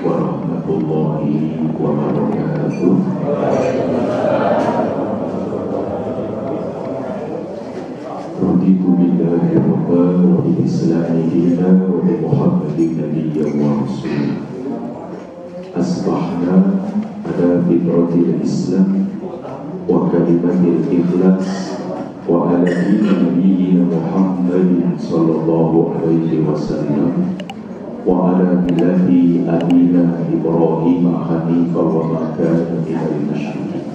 warahmatullahi wabarakatuh. Raditu billahi rabban wa bil islami dinan wa bi Muhammadin nabiyyan wa rasulah. Asbahna ala fitratil Islam wa kalimatil ikhlas wa ala dini nabiyyina Muhammadin sallallahu alaihi wasallam wa ala millati abina Ibrahim hanifan wa ma kana minal musyrikin.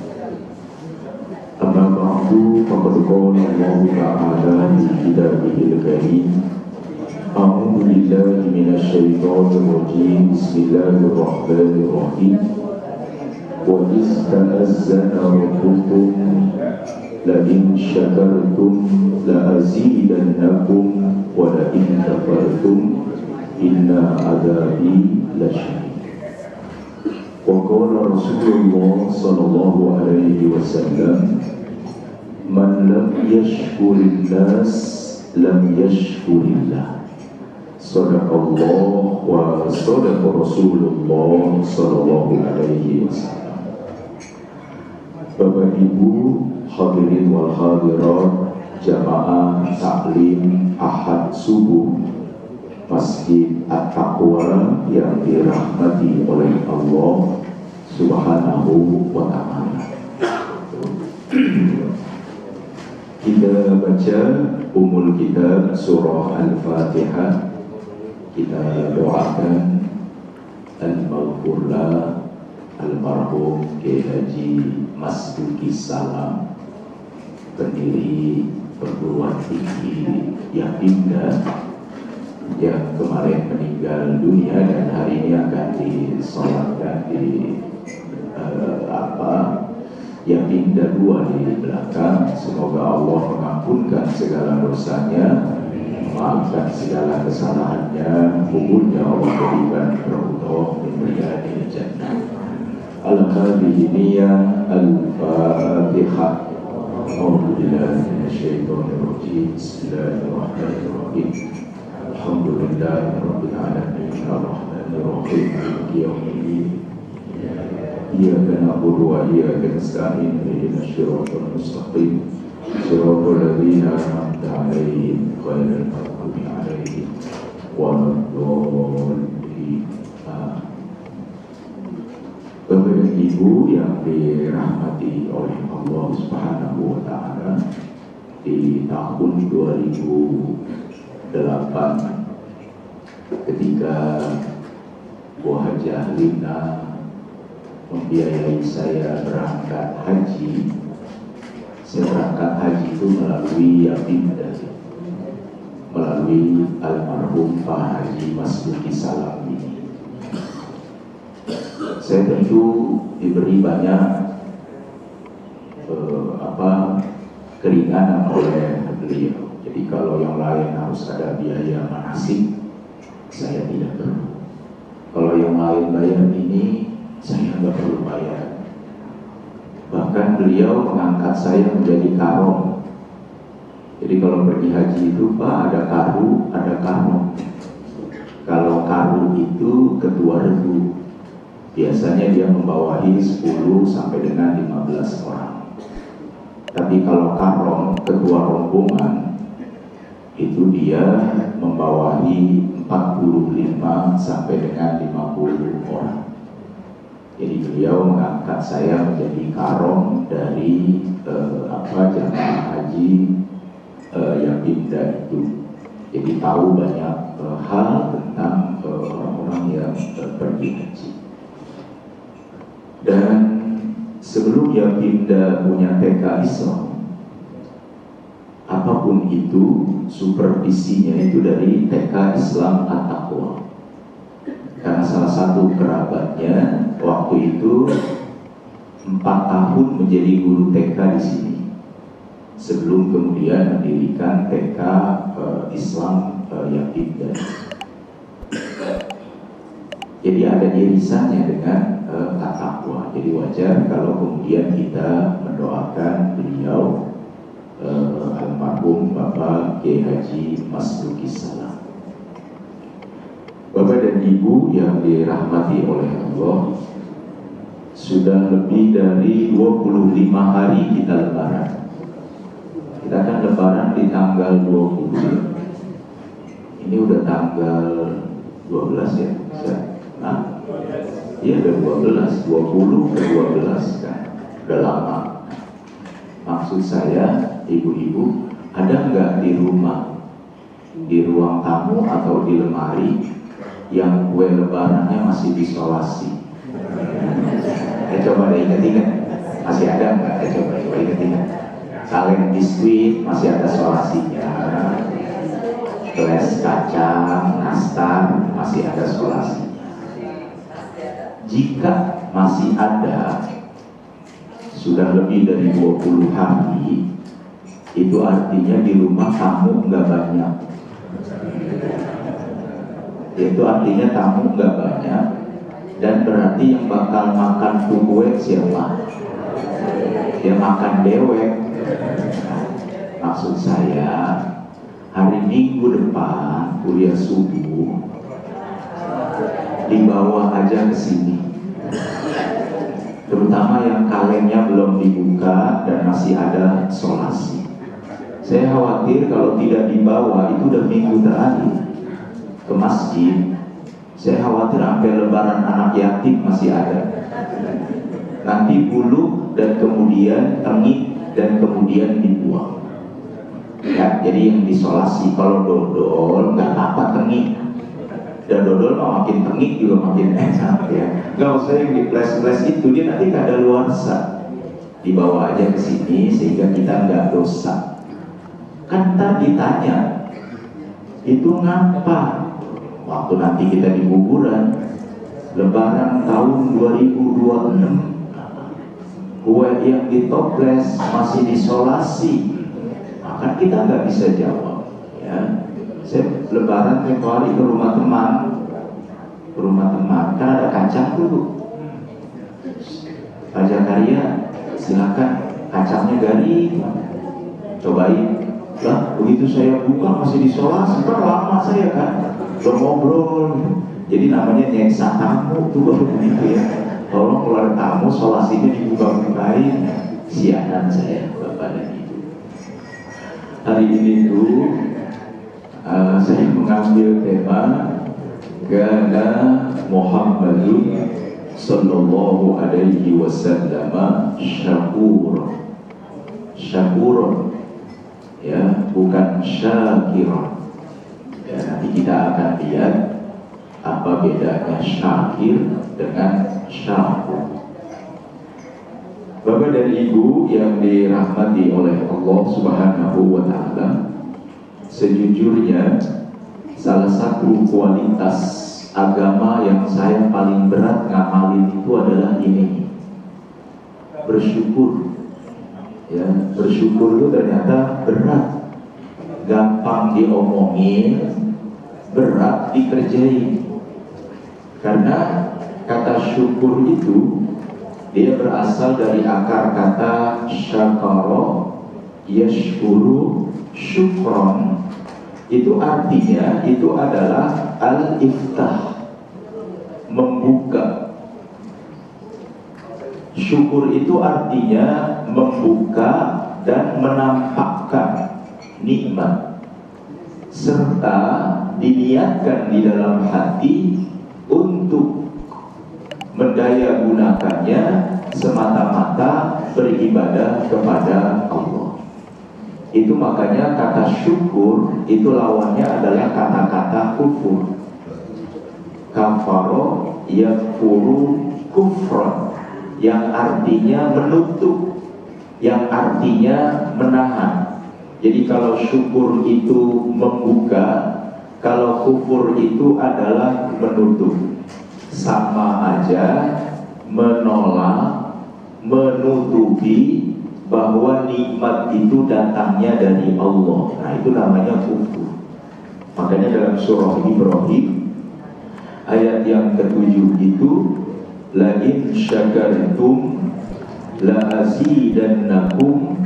Amma ba'du, faqad qala Allah ta'ala fi kitabihil karim. A'udzu billahi minasy syaithanir rajim. Bismillahir rahim. Wa iz ta'azzana rabbukum la in syakartum la azidannakum wa la in kafartum inna adzabi lasyadid. Wa qala Rasulullah sallallahu alaihi wasallam, man lam yashkurin nas lam yashkurillah. Sadaqallah wa sadaqa Rasulullah sallallahu alaihi wasallam. Bapak Ibu hadirin wal hadirat jamaah taklim Ahad subuh Masjid At-Taqwa yang dirahmati oleh Allah Subhanahu wa ta'ala. Kita baca umul kitab surah Al-Fatihah. Kita doakan al-maghfurlah almarhum Kiai Haji Mas Duki Salam, pendiri perguruan tinggi yang indah, yang kemarin meninggal dunia dan hari ini akan disolatkan di yang indah dua di belakang. Semoga Allah mengampunkan segala dosanya, maafkan segala kesalahannya, kuburnya Allah berikan raudhah min riyadil jannah. Al-Qadiyah Al-Fatihah. A'udzu billahi minasyaitonir rajim. Bismillahirrahmanirrahim. Alhamdulillahirabbil alamin arrahmanir rahim maliki yaumiddin. Iyyaka na'budu wa iyyaka nasta'in ihdinas siratal mustaqim siratal ladzina an'amta 'alaihim ghairil maghdubi 'alaihim waladdallin. Bapak dan Ibu yang dirahmati oleh Allah Subhanahu wa ta'ala, di tahun 2008 ketika Bu Hajah Lina membiayai saya berangkat haji. Saya berangkat haji itu melalui Yapinda, melalui almarhum Pak Haji Mas Duki Salam ini. Saya tentu diberi banyak keringanan oleh beliau. Jadi kalau yang lain harus ada biaya manasik, saya tidak perlu. Kalau yang lain bayar ini, saya nggak perlu bayar. Bahkan beliau mengangkat saya menjadi karom. Jadi kalau pergi haji itu, Pak, ada karu, ada karom. Kalau karu itu ketua regu, biasanya dia membawahi 10 sampai dengan 15 orang. Tapi kalau karom, ketua rombongan, itu dia membawahi 45 sampai dengan 50 orang. Jadi beliau mengangkat saya menjadi karom dari jamaah haji yang pindah itu. Jadi tahu banyak hal tentang orang-orang yang pergi haji. Dan sebelum dia pindah punya TK Islam, apapun itu supervisinya itu dari TK Islam At-Taqwa. Karena salah satu kerabatnya waktu itu 4 tahun menjadi guru TK di sini, sebelum kemudian mendirikan TK Islam yang pindah. Jadi ada irisannya dengan At-Taqwa. Jadi wajar kalau kemudian kita mendoakan beliau, almarhum Bapak Kiai Haji Mas Duki Salam. Bapak dan Ibu yang dirahmati oleh Allah, sudah lebih dari 25 hari kita lebaran. Kita kan lebaran di tanggal 20. Ini udah tanggal 12 ya? Nah, iya udah 12, 20 ke 12 kan, udah lama. Maksud saya, ibu-ibu, ada nggak di rumah, di ruang tamu atau di lemari yang kue lebarannya masih disolasi? Coba deh ingat-ingat, masih ada nggak? Coba ingat-ingat. Kaleng biskuit masih ada solasinya, gelas kacang, nastar masih ada solasinya. Jika masih ada, sudah lebih dari 20 hari, itu artinya di rumah tamu nggak banyak. Itu artinya tamu nggak banyak, dan berarti yang bakal makan kue siapa? Dia makan dewek. Maksud saya, hari Minggu depan kuliah subuh dibawa aja ke sini, terutama yang kalengnya belum dibuka dan masih ada solasi. Saya khawatir kalau tidak dibawa, itu udah minggu terakhir ke masjid, saya khawatir sampai lebaran anak yatim masih ada. Nanti bulu dan kemudian tengik dan kemudian dibuang. Ya, jadi yang disolasi, kalau dodol nggak apa tengik, dan dodol mah makin tengik juga makin enak ya. Nggak usah yang di flash itu, dia nanti kadaluarsa. Dibawa aja ke sini sehingga kita nggak dosa. Kan ntar ditanya, itu ngapa? Waktu nanti kita di kuburan, lebaran tahun 2026, kue yang ditoples masih disolasi, maka kita nggak bisa jawab. Ya, saya lebaran tempo hari ke rumah teman, kan ada kacang dulu. Pak Jakaria, silakan kacangnya garing, cobain. Lah, begitu saya buka masih disolasi, kan lama saya kan ngobrol. Jadi namanya nyeksa tamu tuh baru begitu ya. Tolong keluar tamu solasinya dibuka-bukain. Sianan saya, Bapak dan Ibu. Hari ini tuh saya mengambil tema Kana Muhammadun Sallallahu Alaihi Wasallam Syakurun, ya, bukan syakirun. Ya, nanti kita akan lihat apa bedanya syakir dengan syakur. Bapak dan Ibu yang dirahmati oleh Allah Subhanahu wa Ta'ala, sejujurnya salah satu kualitas agama yang saya paling berat ngamalin itu adalah ini, bersyukur. Ya, bersyukur itu ternyata berat, gampang diomongin, berat dikerjain. Karena kata syukur itu dia berasal dari akar kata syakara yashkuru syukron. Itu artinya itu adalah al-iftah, membuka. Syukur itu artinya membuka dan menampakkan nikmat, serta diniatkan di dalam hati untuk mendaya gunakannya semata-mata beribadah kepada Allah. Itu makanya kata syukur itu lawannya adalah kata-kata kufur. Kafaro yakfuru kufron, yang artinya menutup, yang artinya menahan. Jadi kalau syukur itu membuka, kalau kufur itu adalah menutup. Sama aja menolak, menutupi bahwa nikmat itu datangnya dari Allah. Nah, itu namanya kufur. Makanya dalam surah Ibrahim ayat yang ke-7 itu, la in syakartum la azidannakum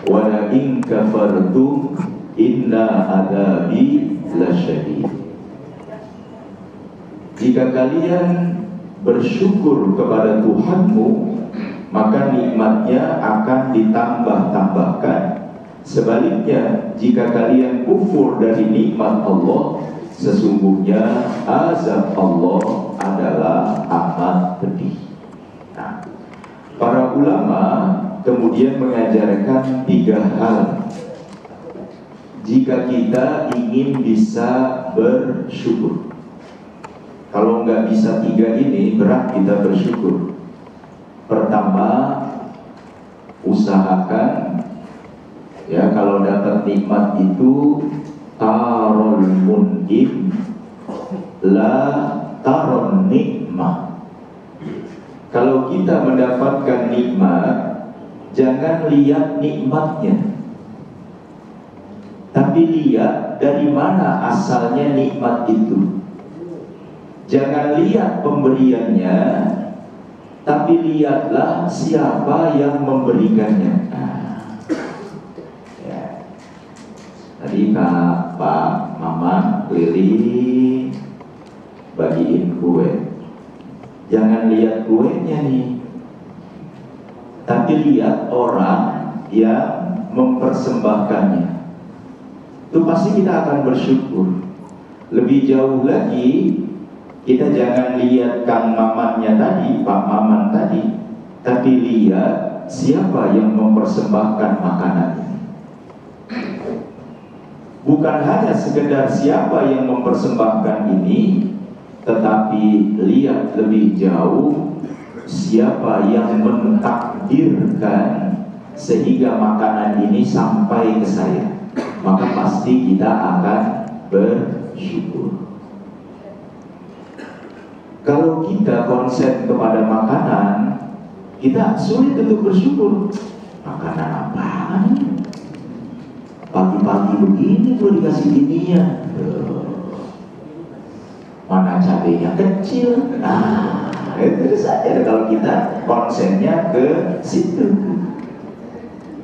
wa la in kafartum inna adabi lasyadid. jika kalian bersyukur kepada Tuhanmu, maka nikmatnya akan ditambah-tambahkan. Sebaliknya, jika kalian kufur dari nikmat Allah, sesungguhnya azab Allah adalah amat pedih. Nah, para ulama kemudian mengajarkan 3 hal jika kita ingin bisa bersyukur. Kalau nggak bisa 3 ini, berat kita bersyukur. Pertama, usahakan ya, kalau dapat nikmat itu tarol mun'im la taron nikmah. Kalau kita mendapatkan nikmat, jangan lihat nikmatnya, tapi lihat dari mana asalnya nikmat itu. Jangan lihat pemberiannya, tapi lihatlah siapa yang memberikannya. Ya. Tadi Pak Mama Lili bagiin kue. Jangan lihat kuenya nih, tapi lihat orang yang mempersembahkannya. Itu pasti kita akan bersyukur. Lebih jauh lagi, kita jangan lihat Kang Mamannya tadi, Pak Maman tadi, tapi lihat siapa yang mempersembahkan makanan ini. Bukan hanya sekedar siapa yang mempersembahkan ini, tetapi lihat lebih jauh siapa yang mentakdirkan sehingga makanan ini sampai ke saya. Maka pasti kita akan bersyukur. Kalau kita konsen kepada makanan, kita sulit untuk bersyukur. Makanan apaan? Pagi-pagi begini gue dikasih ginian. Mana cabenya kecil. Nah, itu saja kalau kita konsennya ke situ.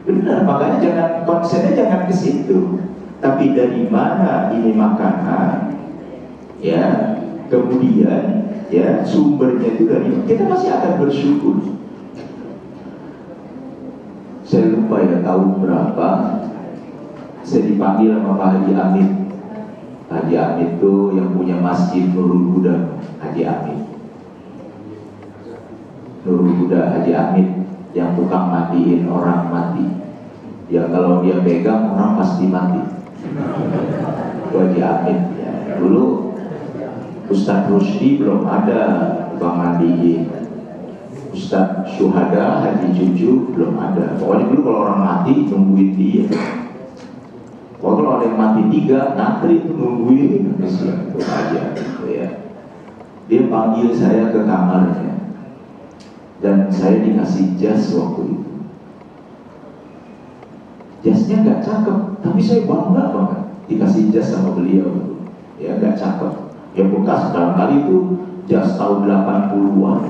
Benar, makanya jangan konsennya jangan ke situ. Tapi dari mana ini makanan? Ya, kemudian ya sumbernya itu dari kita masih akan bersyukur. Saya lupa ya tahun berapa saya dipanggil sama Pak Haji Amit. Haji Amit itu yang punya masjid Nurul Huda. Haji Amit Nurul Huda, Haji Amit yang tukang matiin orang mati. Ya kalau dia pegang orang pasti mati. Itu Haji Amit ya. Dulu Ustadz Rusdi belum ada tukang mandiin. Ustadz Syuhada Haji Cucu belum ada. Pokoknya dulu kalau orang mati nungguin dia. Kalau ada yang mati 3, ngantri itu nungguin itu aja gitu ya. Dia panggil saya ke kamarnya dan saya dikasih jas waktu itu. Jasnya nggak cakep, tapi saya bangga banget dikasih jas sama beliau. Ya nggak cakep, ya bekas barangkali itu jas tahun 80-an.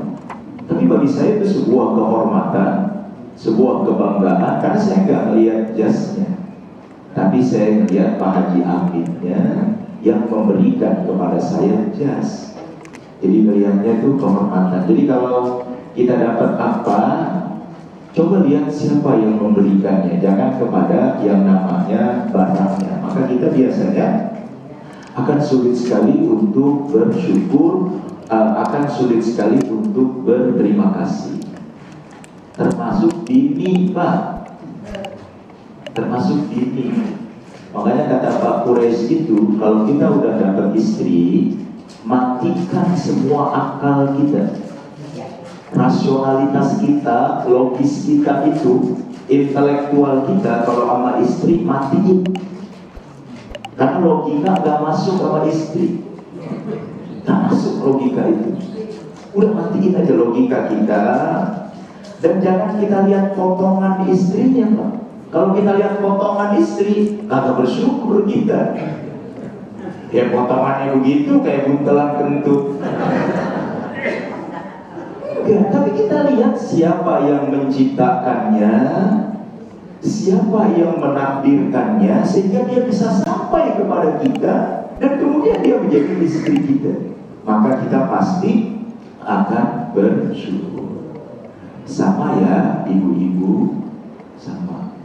Tapi bagi saya itu sebuah kehormatan, sebuah kebanggaan karena saya nggak melihat jasnya. Tapi saya melihat Pak Haji Amitnya yang memberikan kepada saya jas. Jadi melihatnya itu kehormatan. Jadi kalau kita dapat apa, coba lihat siapa yang memberikannya. Jangan kepada yang namanya barangnya. Maka kita biasanya akan sulit sekali untuk bersyukur, akan sulit sekali untuk berterima kasih. Termasuk dini Pak. Termasuk dini. Makanya kata Pak Quraisy itu, kalau kita udah dapat istri, matikan semua akal kita, rasionalitas kita, logis kita itu, intelektual kita, kalau sama istri matiin. Karena logika gak masuk sama istri, gak masuk logika itu. Udah matiin aja logika kita. Dan jangan kita lihat potongan istrinya Pak. Kalau kita lihat potongan istri, kagak bersyukur kita. Ya potongannya begitu kayak buntelan kentut. Ya, tapi kita lihat siapa yang menciptakannya, siapa yang menakdirkannya, sehingga dia bisa sampai kepada kita dan kemudian dia menjadi istri kita. maka kita pasti akan bersyukur. Sama ya ibu-ibu, sama.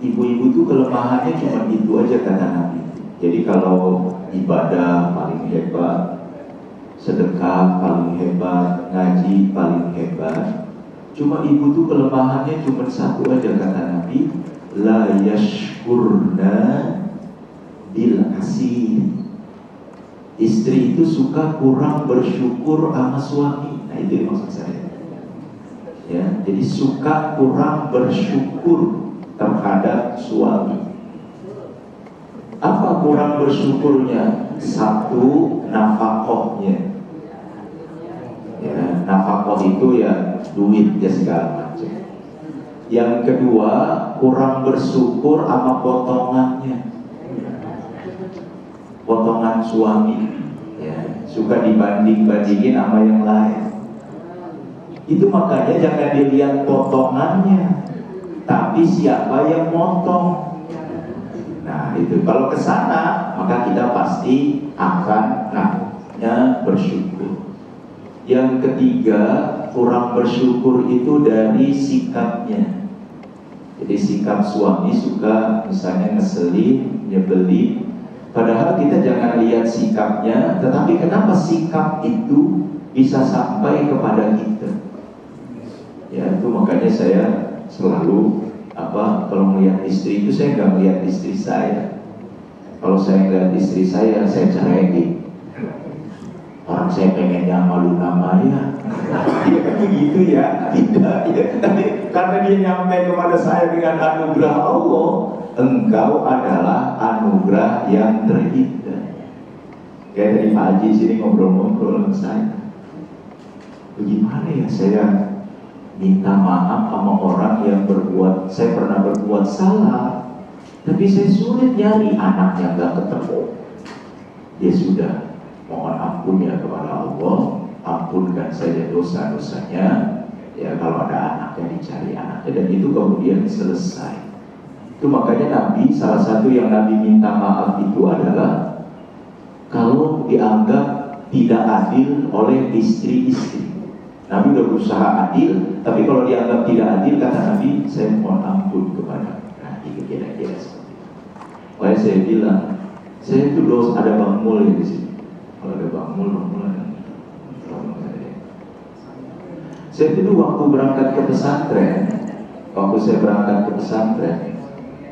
Ibu-ibu itu kelemahannya cuma itu aja kata Nabi. Jadi kalau ibadah paling hebat, sedekah paling hebat, ngaji paling hebat. Cuma ibu tuh kelemahannya cuma satu aja kata Nabi, la yashkurna bil asir. Istri itu suka kurang bersyukur sama suami. Nah itu yang maksud saya. Ya, jadi suka kurang bersyukur terhadap suami. Apa kurang bersyukurnya? Satu, nafkahnya. Ya, nafkah itu ya duit ya segala macam. Yang kedua, kurang bersyukur sama potongannya. Potongan suami, ya, suka dibanding-bandingin sama yang lain. Itu makanya jangan dilihat potongannya, tapi siapa yang motong. Nah itu kalau ke sana maka kita pasti akan namanya bersyukur. Yang ketiga, kurang bersyukur itu dari sikapnya. Jadi sikap suami suka misalnya ngeselin, nyebelin. Padahal kita jangan lihat sikapnya, tetapi kenapa sikap itu bisa sampai kepada kita. Ya itu makanya saya selalu kalau melihat istri itu saya nggak melihat istri saya. Kalau saya melihat istri saya ceraiin. Orang saya pengennya malu namanya. Dia kan begitu ya, tidak ya. Tapi karena dia nyampe kepada saya dengan anugerah Allah, engkau adalah anugerah yang terindah. Kayak dari Pak Haji sini ngobrol-ngobrol sama saya. Bagaimana ya saya minta maaf sama orang yang saya pernah berbuat salah, tapi saya sulit nyari anaknya nggak ketemu. Dia sudah mohon ampun ya kepada Allah, ampunkan saja dosa-dosanya. Ya kalau ada anaknya dicari anaknya, dan itu kemudian selesai. Itu makanya Nabi, salah satu yang Nabi minta maaf itu adalah kalau dianggap tidak adil oleh istri-istri. Nabi udah berusaha adil, tapi kalau dianggap tidak adil, kata Nabi, saya mohon ampun kepada. Nah, itu kira-kira seperti itu. Makanya saya bilang, saya itu dosa ada Bang Mul di sini. Kalau ada Bang Mul ada. Saya itu waktu berangkat ke pesantren,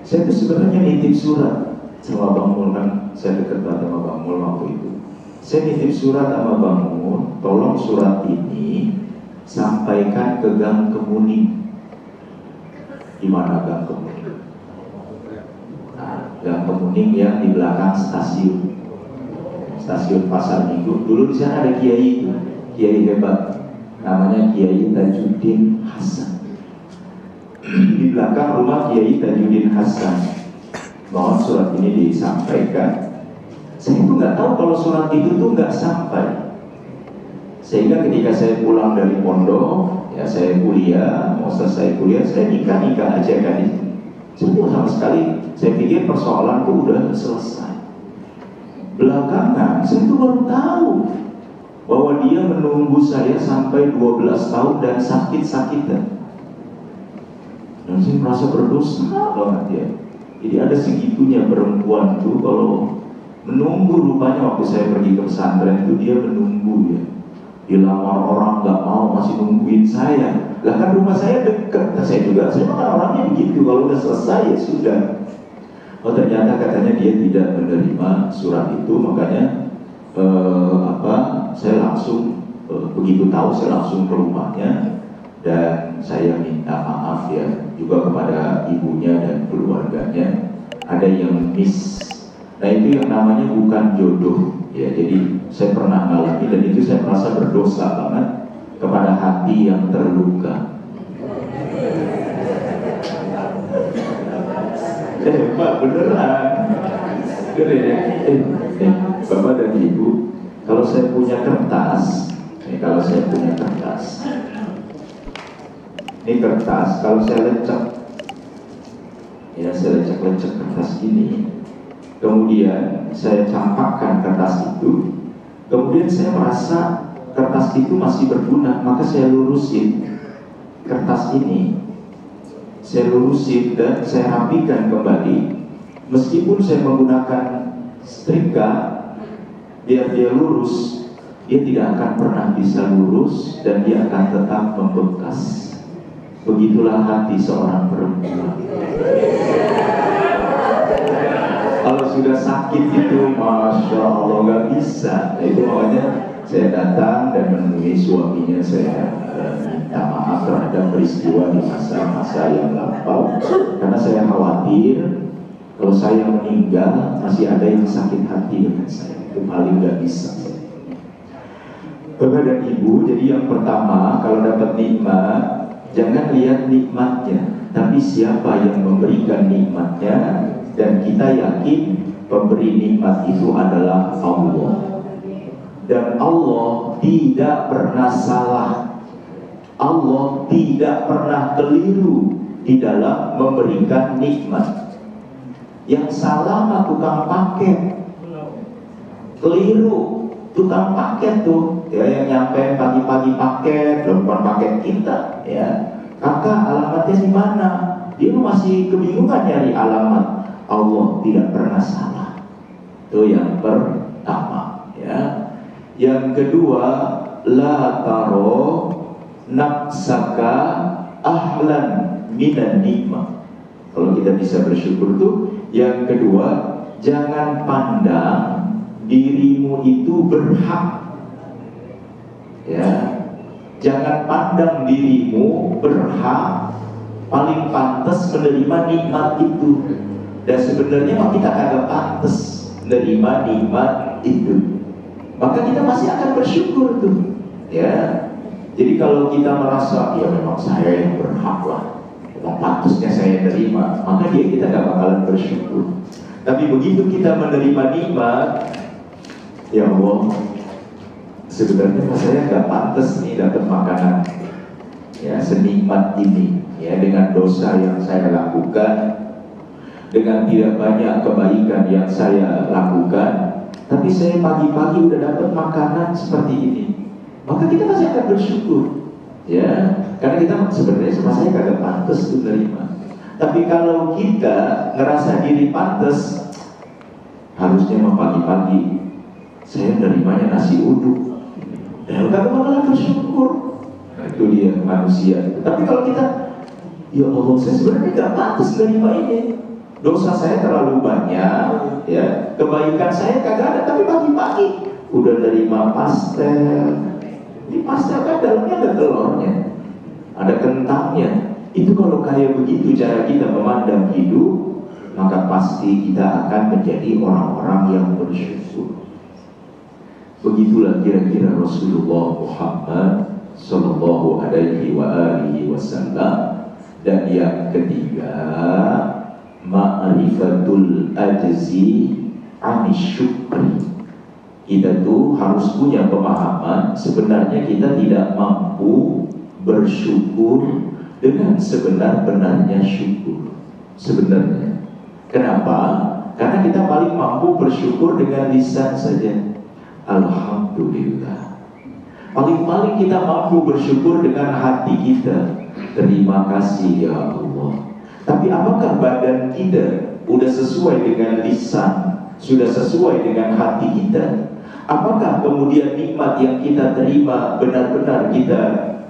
saya itu sebenarnya nitip surat sama Bang Mul, kan saya dekat sama Bang Mul waktu itu. Saya nitip surat sama Bang Mul, tolong surat ini sampaikan ke Gang Kemuning. Di mana Gang Kemuning? Nah, Gang Kemuning yang di belakang stasiun Pasar Minggu. Dulu di sana ada kiai hebat, namanya Kiai Tajuddin Hasan. Di belakang rumah Kiai Tajuddin Hasan, mohon surat ini disampaikan. Saya itu nggak tahu kalau surat itu tuh nggak sampai. Sehingga ketika saya pulang dari pondok, ya saya kuliah, mau selesai kuliah, saya nikah aja kan itu. Semua sama sekali, saya pikir persoalan itu udah selesai. Belakangan, saya itu baru tahu bahwa dia menunggu saya sampai 12 tahun dan sakit-sakitan. Dan saya merasa berdosa banget ya. Jadi ada segitunya perempuan tuh kalau menunggu. Rupanya waktu saya pergi ke pesantren itu dia menunggu ya. Dilamar orang nggak mau, masih nungguin saya. Lah kan rumah saya dekat. Nah, saya kan orangnya begitu. Kalau udah selesai ya sudah. Oh ternyata katanya dia tidak menerima surat itu, makanya saya langsung begitu tahu saya langsung ke rumahnya dan saya minta maaf ya juga kepada ibunya dan keluarganya. Ada yang miss. Nah itu yang namanya bukan jodoh ya. Jadi saya pernah mengalami dan itu saya merasa berdosa banget kepada hati yang terluka. Pak beneran. Bapak dan Ibu, kalau saya punya kertas, ini kertas, kalau saya lecek, ya saya lecek kertas ini, kemudian saya campakkan kertas itu, Kemudian saya merasa kertas itu masih berguna, maka saya lurusin kertas ini, saya lurusin dan saya rapikan kembali. Meskipun saya menggunakan setrika biar dia lurus, dia tidak akan pernah bisa lurus dan dia akan tetap membekas. Begitulah hati seorang perempuan. Kalau sudah sakit itu, Masya Allah, nggak bisa. Nah, itu makanya saya datang dan menemui suaminya. Saya minta maaf terhadap peristiwa di masa-masa yang lampau, karena saya khawatir kalau saya meninggal masih ada yang sakit hati dengan saya. Itu paling nggak bisa. Bapak dan Ibu, jadi yang pertama, kalau dapat nikmat, jangan lihat nikmatnya, tapi siapa yang memberikan nikmatnya. Dan kita yakin pemberi nikmat itu adalah Allah. Dan Allah tidak pernah salah. Allah tidak pernah keliru di dalam memberikan nikmat. Yang salah mah tukang paket, keliru tukang paket tuh, ya, yang nyampe pagi-pagi paket, bukan paket kita, ya. Kakak, alamatnya di mana? Dia masih kebingungan nyari alamat. Allah tidak pernah salah. Itu yang pertama, ya. Yang kedua, la taro nafsaka ahlan minan nikmah. Kalau kita bisa bersyukur tuh, yang kedua, jangan pandang dirimu itu berhak. Ya. Jangan pandang dirimu berhak paling pantas menerima nikmat itu. Dan sebenarnya kita kagak pantas menerima nikmat itu. Maka kita masih akan bersyukur tuh, ya. Jadi kalau kita merasa ya memang saya yang berhak lah, pantasnya saya terima, maka kita gak bakalan bersyukur. Tapi begitu kita menerima nikmat, ya Allah, sebenarnya saya gak pantas nih dapat makanan, ya, senikmat ini, ya, dengan dosa yang saya lakukan, dengan tidak banyak kebaikan yang saya lakukan, tapi saya pagi-pagi udah dapat makanan seperti ini, maka kita masih akan bersyukur, ya, karena kita sebenarnya sama saya kagak pantas untuk menerima. Tapi kalau kita ngerasa diri pantas, harusnya pagi-pagi saya menerimanya nasi uduk, dan kagak bakalan bersyukur. Nah, itu dia manusia. Tapi kalau kita, ya Allah, saya sebenarnya gak pantas menerima ini. Dosa saya terlalu banyak, ya, kebaikan saya kagak ada, tapi pagi-pagi udah nerima pastel. Di pastel kan dalamnya ada telurnya, ada kentangnya. Itu kalau kayak begitu cara kita memandang hidup, maka pasti kita akan menjadi orang-orang yang bersyukur. Begitulah kira-kira Rasulullah Muhammad Sallallahu Alaihi Wasallam. Dan yang ketiga, ma'rifatul ajzi anisyukri. Kita tuh harus punya pemahaman sebenarnya kita tidak mampu bersyukur dengan sebenar-benarnya syukur. Sebenarnya. Kenapa? Karena kita paling mampu bersyukur dengan lisan saja. Alhamdulillah. Paling-paling kita mampu bersyukur dengan hati kita. Terima kasih ya Allah. Tapi apakah badan kita sudah sesuai dengan lisan, sudah sesuai dengan hati kita? Apakah kemudian nikmat yang kita terima benar-benar kita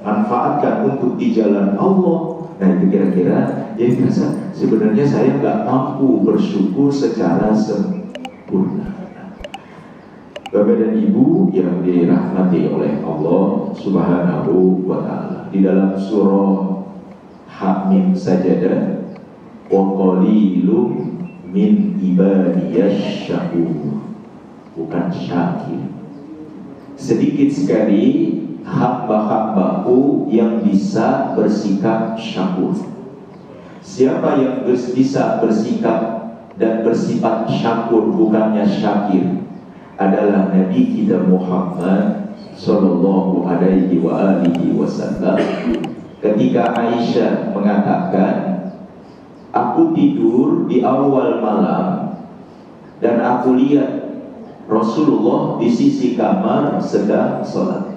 manfaatkan untuk di jalan Allah? Nah, itu kira-kira jadi terasa sebenarnya saya nggak mampu bersyukur secara sempurna. Bapak dan Ibu yang dirahmati oleh Allah Subhanahu wa Ta'ala, di dalam surah Hamim Sajadah, wa qalilum min ibadiyash syakur, bukan syakir. Sedikit sekali hamba-hambaku yang bisa bersikap syakur. Siapa yang bisa bersikap dan bersifat syakur, bukannya syakir, adalah Nabi kita Muhammad Sallallahu Alaihi Wasallam. Ketika Aisyah mengatakan, aku tidur di awal malam dan aku lihat Rasulullah di sisi kamar sedang sholat.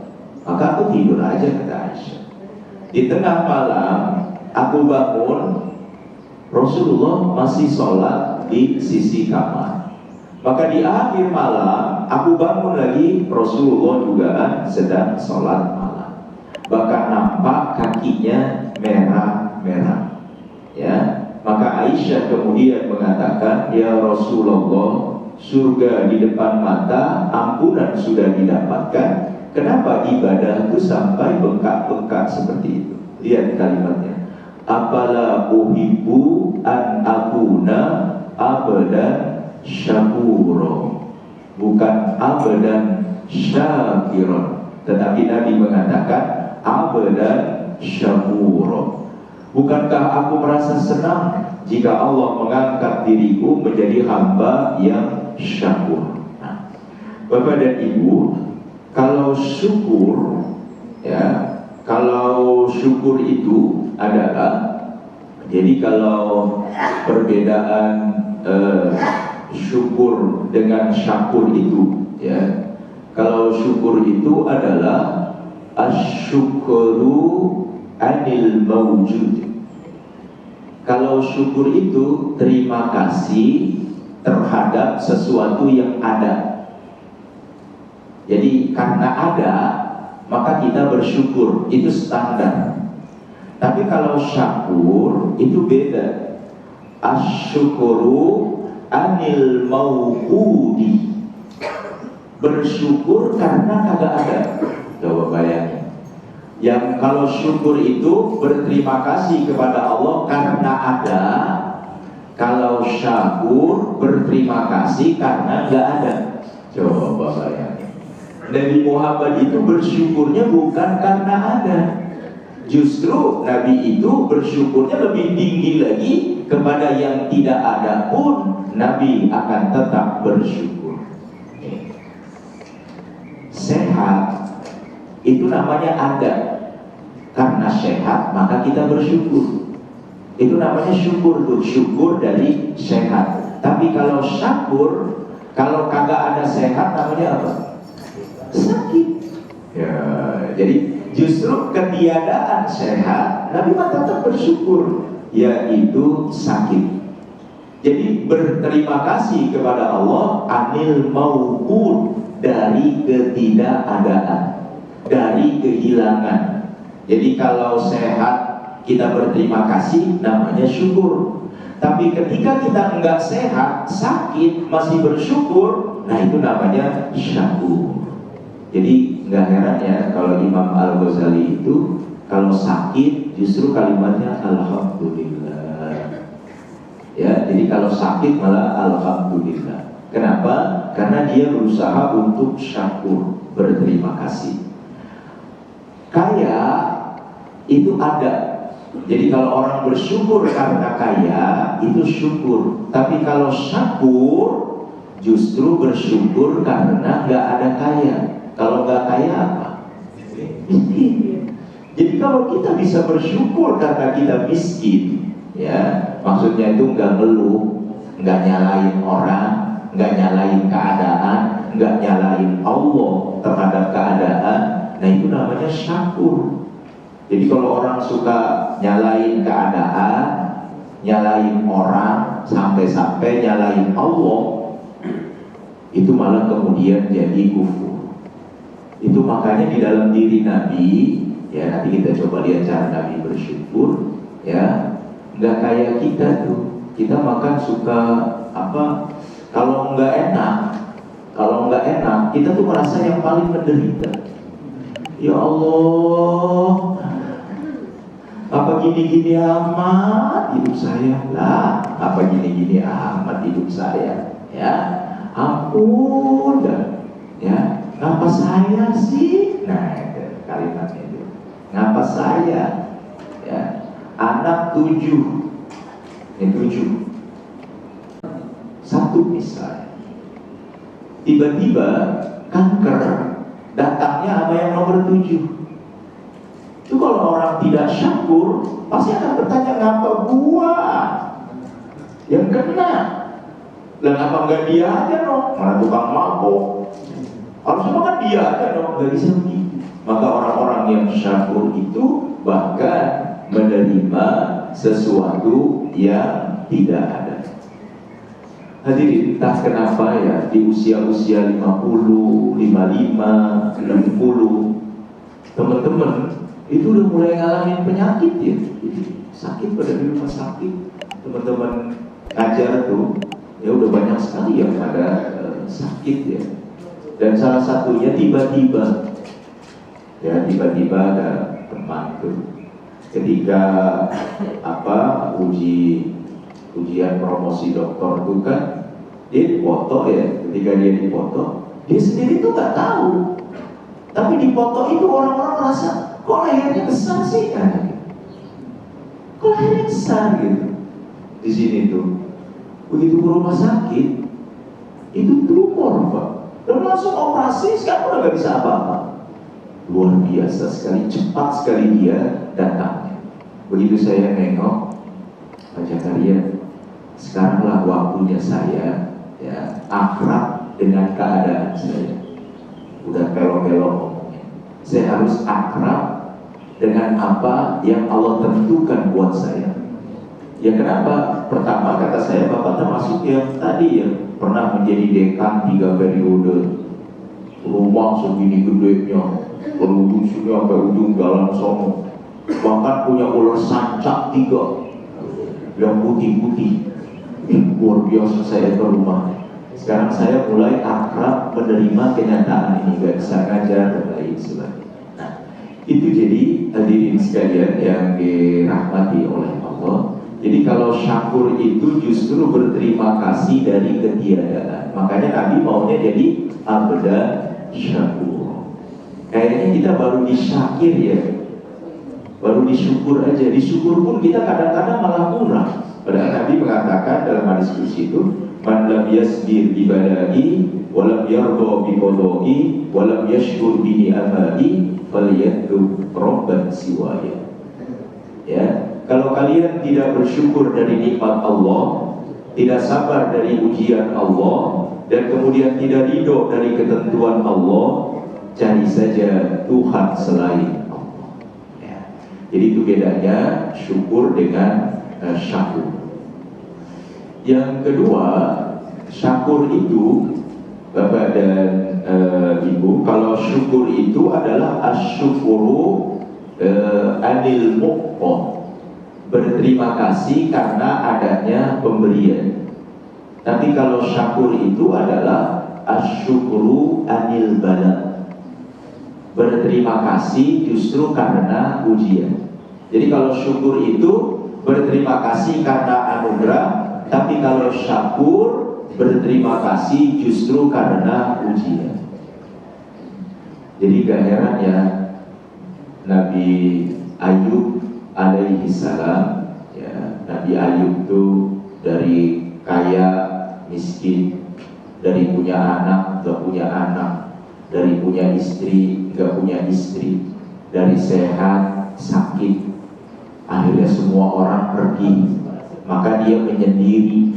Maka aku tidur aja, kata Aisyah. Di tengah malam aku bangun, Rasulullah masih sholat di sisi kamar. Maka di akhir malam aku bangun lagi, Rasulullah juga sedang sholat malam. Bahkan nampak kakinya merah-merah. Ya, maka Aisyah kemudian mengatakan, ya Rasulullah, surga di depan mata, ampunan sudah didapatkan. Kenapa ibadahku sampai bengkak-bengkak seperti itu? Lihat kalimatnya. Apala uhibbu an akuna abadan syakuro, bukan abadan syakiron, tetapi Nabi mengatakan abadan syakuro. Bukankah aku merasa senang jika Allah mengangkat diriku menjadi hamba yang syakur? Nah, Bapak dan Ibu, kalau syukur, ya, kalau syukur itu adalah, jadi kalau perbedaan syukur dengan syakur itu, ya, kalau syukur itu adalah asyukuru anil mawjud. Kalau syukur itu terima kasih terhadap sesuatu yang ada. Jadi karena ada, maka kita bersyukur, itu standar. Tapi kalau syakur itu beda. Asyukuru anil mawqudi, bersyukur karena kagak ada. Coba bayangin. Yang kalau syukur itu berterima kasih kepada Allah karena ada. Kalau syakur berterima kasih karena nggak ada. Coba bayangin. Nabi Muhammad itu bersyukurnya bukan karena ada. Justru Nabi itu bersyukurnya lebih tinggi lagi, kepada yang tidak ada pun Nabi akan tetap bersyukur. Sehat itu namanya ada. Karena sehat maka kita bersyukur. Itu namanya syukur tuh, syukur dari sehat. Tapi kalau syakur, kalau kagak ada sehat namanya apa? Sakit. Ya, jadi justru ketiadaan sehat Nabi tetap bersyukur, yaitu sakit. Jadi berterima kasih kepada Allah anil mauqud, dari ketidakadaan, dari kehilangan. Jadi kalau sehat kita berterima kasih namanya syukur. Tapi ketika kita enggak sehat, sakit, masih bersyukur, nah itu namanya syakur. Jadi nggak heran ya kalau Imam Al-Ghazali itu kalau sakit justru kalimatnya alhamdulillah. Ya, jadi kalau sakit malah alhamdulillah. Kenapa? Karena dia berusaha untuk syakur, berterima kasih. Kaya itu ada. Jadi kalau orang bersyukur karena kaya itu syukur. Tapi kalau syakur justru bersyukur karena nggak ada kaya. Kalau nggak kaya apa? Miskin. Jadi kalau kita bisa bersyukur karena kita miskin, ya, maksudnya itu nggak ngeluh, nggak nyalain orang, nggak nyalain keadaan, nggak nyalain Allah terhadap keadaan, nah itu namanya syakur. Jadi kalau orang suka nyalain keadaan, nyalain orang, sampai-sampai nyalain Allah, itu malah kemudian jadi kufur. Itu makanya di dalam diri Nabi, ya nanti kita coba lihat cara Nabi bersyukur, ya nggak kayak kita tuh. Kita makan suka apa? Kalau nggak enak, kita tuh merasa yang paling menderita. Ya Allah, apa gini-gini amat hidup saya lah? Apa gini-gini amat hidup saya? Ya, ampun dah. Ya. Ngapa saya sih? Nah, itu kalimatnya itu. Ngapa saya? Ya, anak 7. Ini 7. Satu misalnya. Tiba-tiba kanker datangnya sama yang nomor 7. Itu kalau orang tidak syakur, pasti akan bertanya, ngapa gua yang kena? Lah apa enggak dia aja dong? Mana tukang mabok? Harusnya kan dia aja dong, nggak bisa begitu. Maka orang-orang yang syakur itu bahkan menerima sesuatu yang tidak ada. Hadirin, entah kenapa ya di usia-usia 50, 55, 60 teman-teman itu udah mulai ngalamin penyakit ya. Jadi sakit pada di rumah sakit. Teman-teman ngajar tuh ya udah banyak sekali yang ada sakit ya. Dan salah satunya tiba-tiba ada teman tuh ketika ujian promosi doktor tuh kan dia dipoto ya. Ketika dia dipoto, dia sendiri tuh nggak tahu, tapi di foto itu orang-orang merasa kok lehernya besar sih kan? Kok lehernya besar gitu. Di sini tuh begitu ke rumah sakit itu tumor Pak, dan langsung operasi, sekarang udah nggak bisa apa-apa. Luar biasa sekali, cepat sekali dia datangnya. Begitu saya nengok, Pak Zakaria, sekaranglah waktunya saya ya akrab dengan keadaan saya. Udah pelok-pelok ngomongnya. Saya harus akrab dengan apa yang Allah tentukan buat saya. Ya kenapa? Pertama kata saya, Bapak termasuk yang tadi yang pernah menjadi dekan 3 periode, rumah segini gedenya, ujung sini sampai ujung jalan sono, bahkan punya ular sancak 3 yang putih-putih. Luar biasa saya ke rumah. Sekarang saya mulai akrab menerima kenyataan ini, gak bisa ngajar dan lain sebagainya. Nah, itu jadi hadirin sekalian yang dirahmati oleh Allah. Jadi kalau syakur itu justru berterima kasih dari ketiadaan. Makanya Nabi maunya jadi abda syakur. Kayaknya kita baru disyakir ya, baru disyukur aja. Disyukur pun kita kadang-kadang malah kurang. Padahal Nabi mengatakan dalam hadis itu, man lam yasbir ibadahi wa lam yarda bi qada'i wa lam yashkur bi ni'amati falyad'u rabban siwaya. Ya, kalau kalian tidak bersyukur dari nikmat Allah, tidak sabar dari ujian Allah, dan kemudian tidak ridho dari ketentuan Allah, cari saja Tuhan selain Allah. Ya. Jadi itu bedanya syukur dengan syakur. Yang kedua, syakur itu Bapak dan Ibu, kalau syukur itu adalah asyukuru anil muqta, berterima kasih karena adanya pemberian. Tapi kalau syakur itu adalah asyukuru anil bala, berterima kasih justru karena ujian. Jadi kalau syukur itu berterima kasih karena anugerah, tapi kalau syakur berterima kasih justru karena ujian. Jadi gak heran ya, Nabi Ayub alaihi salam ya, Nabi Ayub itu dari kaya miskin, dari punya anak gak punya anak, dari punya istri gak punya istri, dari sehat sakit, akhirnya semua orang pergi, maka dia menyendiri,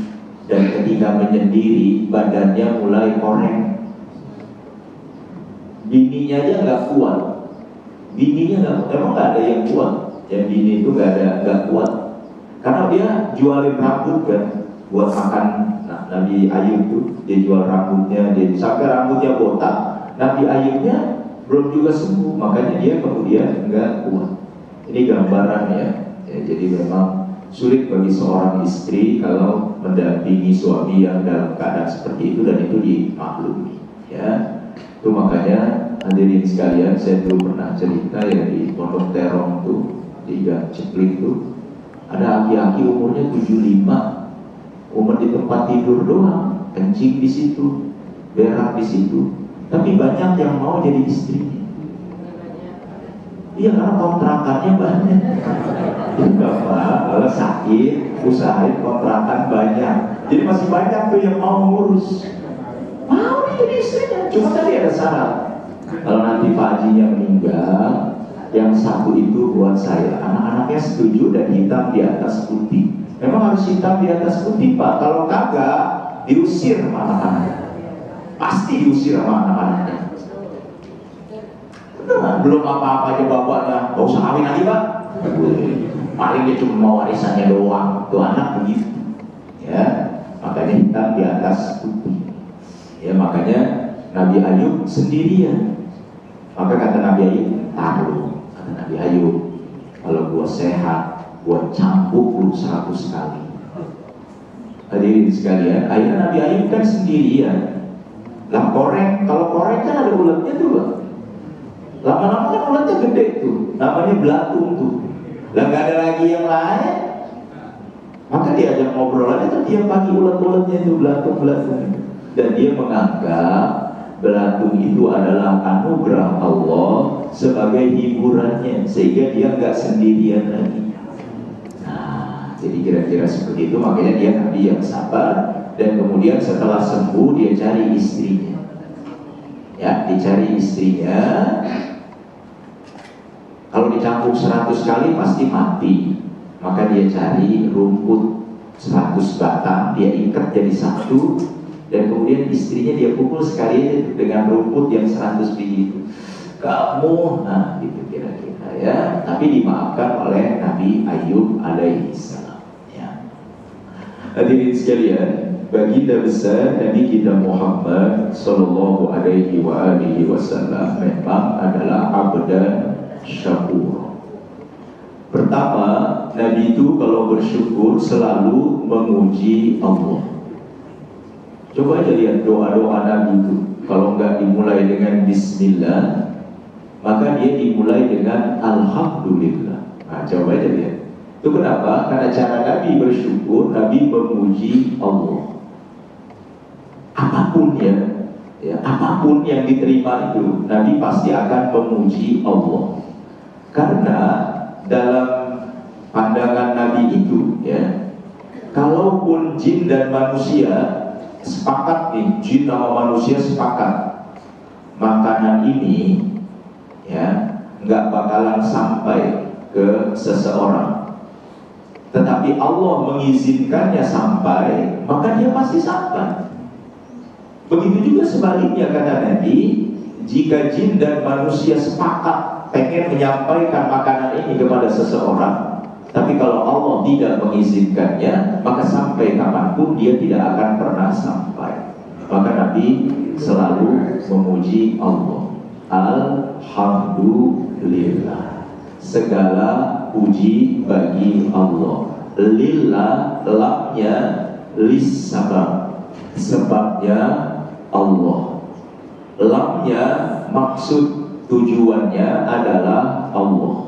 dan ketika menyendiri badannya mulai koreng. Bininya aja nggak kuat, emang nggak ada yang kuat, yang bini itu nggak kuat, karena dia jualin rambut kan buat makan. Nah, Nabi Ayub tuh dia jual rambutnya, dia sampai rambutnya botak. Nabi Ayubnya belum juga sembuh, makanya dia kemudian nggak kuat. Ini gambaran ya, jadi memang sulit bagi seorang istri kalau mendampingi suami yang dalam keadaan seperti itu, dan itu dimaklumi ya. Itu makanya hadirin sekalian, saya dulu pernah cerita ya di Pondok Terong tuh, di Gang Ceplik tuh ada aki-aki umurnya 75, umur di tempat tidur doang, kencing di situ, berak di situ, tapi banyak yang mau jadi istrinya. Iya, karena kontrakannya banyak. Bapak kalau sakit usahain kontrakan banyak, jadi masih banyak tuh yang mau ngurus, mau jadi istrinya. Cuma tadi ada syarat, kalau nanti Pak Hajinya meninggal, yang satu itu buat saya. Anak-anaknya setuju dan hitam di atas putih. Memang harus hitam di atas putih Pak, kalau kagak diusir sama anak-anaknya. Pasti diusir sama anak-anaknya. Beneran, belum apa-apa aja bapaknya, gak usah kawin lagi Pak. Paling dia cuma mau warisannya doang. Tuh anak begitu. Ya, makanya hitam di atas putih. Ya, makanya Nabi Ayub sendirian. Maka kata Nabi Ayub, taruh. Kata Nabi Ayub, kalau gua sehat, gua cambuk lu 100 kali. Hadirin sekalian, akhirnya Nabi Ayub kan sendirian. Lah korek, kalau korek kan ada ulatnya tuh Bang. Lama-lama kan ulatnya gede tuh, namanya belatung tuh. Lah gak ada lagi yang lain. Maka diajak ngobrol aja tuh tiap pagi ulat-ulatnya itu belatung-belatung. Dan dia menganggap belatung itu adalah anugerah Allah sebagai hiburannya, sehingga dia nggak sendirian lagi. Nah, jadi kira-kira seperti itu. Makanya dia nabi yang sabar. Dan kemudian setelah sembuh dia cari istrinya. Ya, dicari istrinya. Kalau dicambuk 100 kali pasti mati. Maka dia cari rumput 100 batang, dia ikat jadi satu. Dan kemudian istrinya dia pukul sekali aja dengan rumput yang 100 biji itu. Kamu, nah gitu kira-kira ya. Tapi dimaafkan oleh Nabi Ayub alaihi salam. Ya. Hadirin sekalian, baginda besar Nabi kita Muhammad sallallahu alaihi wasallam memang adalah abdan syakur. Pertama, Nabi itu kalau bersyukur selalu memuji Allah. Coba aja lihat doa-doa Nabi itu. Kalau enggak dimulai dengan Bismillah, maka dia dimulai dengan Alhamdulillah. Nah, coba aja lihat. Itu kenapa? Karena cara Nabi bersyukur, Nabi memuji Allah. Apapun ya, apapun yang diterima itu, Nabi pasti akan memuji Allah. Karena dalam pandangan Nabi itu, ya, kalaupun jin dan manusia sepakat nih, jin sama manusia sepakat makanan ini ya nggak bakalan sampai ke seseorang, tetapi Allah mengizinkannya sampai, maka dia pasti sampai. Begitu juga sebaliknya kata Nabi, jika jin dan manusia sepakat pengen menyampaikan makanan ini kepada seseorang, tapi kalau Allah tidak mengizinkannya, maka sampai kapanpun dia tidak akan pernah sampai. Maka Nabi selalu memuji Allah. Alhamdulillah, segala puji bagi Allah. Lillah, lamnya lis sabab, sebabnya Allah. Lamnya maksud tujuannya adalah Allah.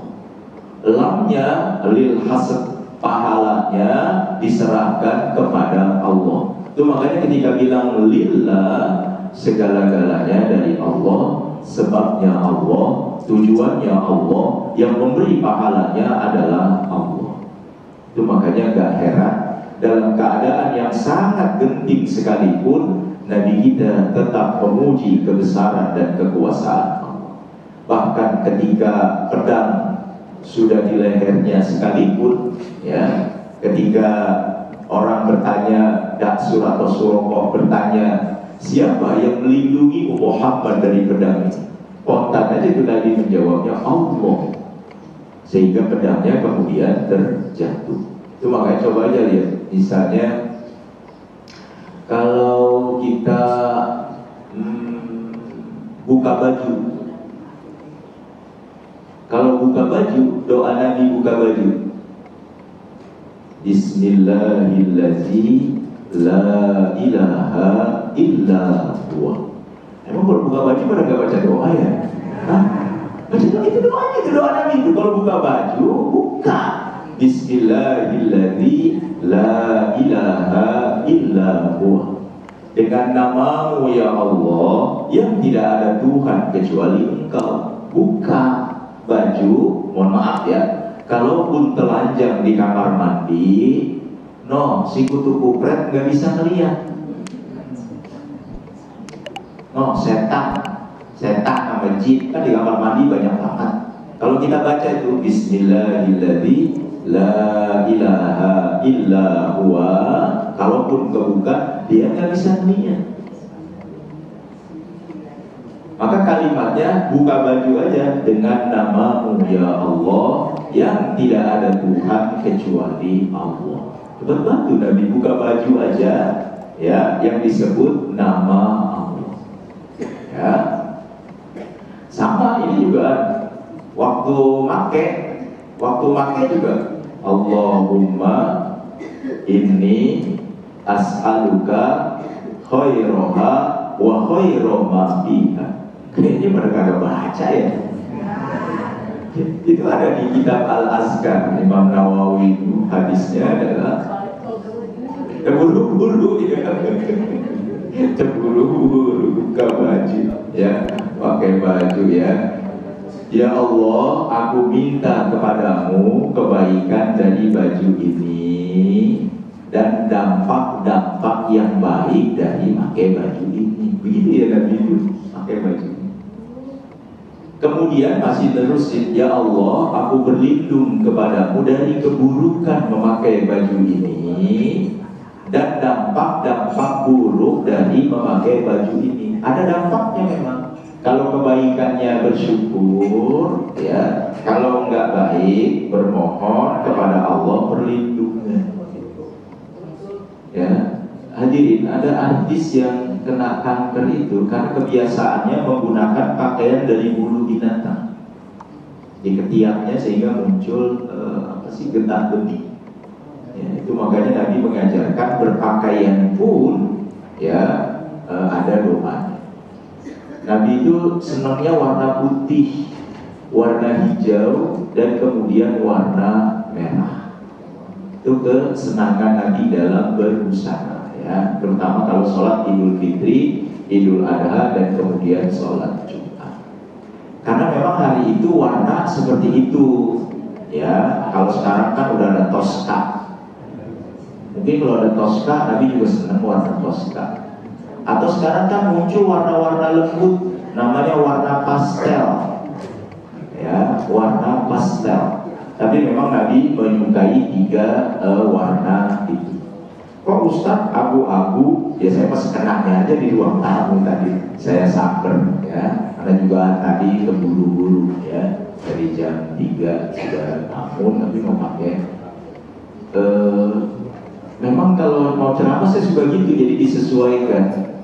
Lamnya lil hasad, pahalanya diserahkan kepada Allah. Itu makanya ketika bilang lillah, segala-galanya dari Allah, sebabnya Allah, tujuannya Allah, yang memberi pahalanya adalah Allah. Itu makanya gak heran dalam keadaan yang sangat genting sekalipun, Nabi kita tetap memuji kebesaran dan kekuasaan Allah. Bahkan ketika pedang sudah di lehernya sekalipun, ya, ketika orang bertanya, Daksur atau Surokoh bertanya, siapa yang melindungi Muhammad dari pedang ini? Spontan aja itu Nabi menjawabnya, Allah. Sehingga pedangnya kemudian terjatuh. Itu makanya coba aja lihat, misalnya kalau kita buka baju. Kalau buka baju, doa Nabi buka baju, Bismillahirrahmanirrahim, la ilaha illa huwa. Emang kalau buka baju pada gak baca doa ya? Hah? Baca doa, itu doanya, itu doa Nabi itu. Kalau buka baju, buka Bismillahirrahmanirrahim, la ilaha illa huwa. Dengan namamu ya Allah, yang tidak ada Tuhan kecuali Engkau. Buka baju, mohon maaf ya, kalaupun telanjang di kamar mandi, no, si kutu kupret nggak bisa ngeliat. No, setan sama jin kan di kamar mandi banyak banget. Kalau kita baca itu Bismillahirrahmanirrahim, la ilaha illa huwa, Kalaupun kebuka, dia nggak bisa niat. Maka kalimatnya buka baju aja dengan nama-Mu ya Allah, yang tidak ada Tuhan kecuali Allah. Betul Nabi buka baju aja, ya, yang disebut nama Allah. Ya, sama ini juga waktu make juga Allahumma inni as'aluka khairaha wa khairama fiha. Kayaknya mereka gak baca ya. Itu ada di kitab Al-Azkar Imam Nawawi, itu hadisnya adalah terburu-buru ya. Terburu-buru buka baju ya, pakai baju ya. Ya Allah, aku minta kepadamu kebaikan dari baju ini dan dampak-dampak yang baik dari pakai baju ini. Begitu ya Nabi itu pakai baju ini. Kemudian masih terusin, ya Allah, aku berlindung kepadamu dari keburukan memakai baju ini dan dampak-dampak buruk dari memakai baju ini. Ada dampaknya memang. Kalau kebaikannya bersyukur, ya. Kalau enggak baik, bermohon kepada Allah perlindungan. Ya, hadirin, ada artis yang kena kanker itu karena kebiasaannya menggunakan pakaian dari bulu binatang di ketiaknya sehingga muncul getah benih. Ya, itu makanya Nabi mengajarkan berpakaian pun ya ada doanya. Nabi itu senangnya warna putih, warna hijau, dan kemudian warna merah. Itu kesenangan Nabi dalam berbusana, ya, terutama kalau sholat Idul Fitri, Idul Adha, dan kemudian sholat Jumat. Karena memang hari itu warna seperti itu, ya. Kalau sekarang kan udah ada Tosca. Mungkin kalau ada Tosca, Nabi juga senang warna Tosca. Atau sekarang kan muncul warna-warna lembut, namanya warna pastel, ya, warna pastel. Tapi memang Nabi menyukai 3 warna itu. Kok Ustaz abu-abu? Ya saya pas kenanya aja di ruang tamu tadi, saya samper, ya. Karena juga tadi keburu-buru, ya, dari jam 3 sudah tamu, tapi mau pakai. Memang kalau mau ceramah saya suka gitu, jadi disesuaikan.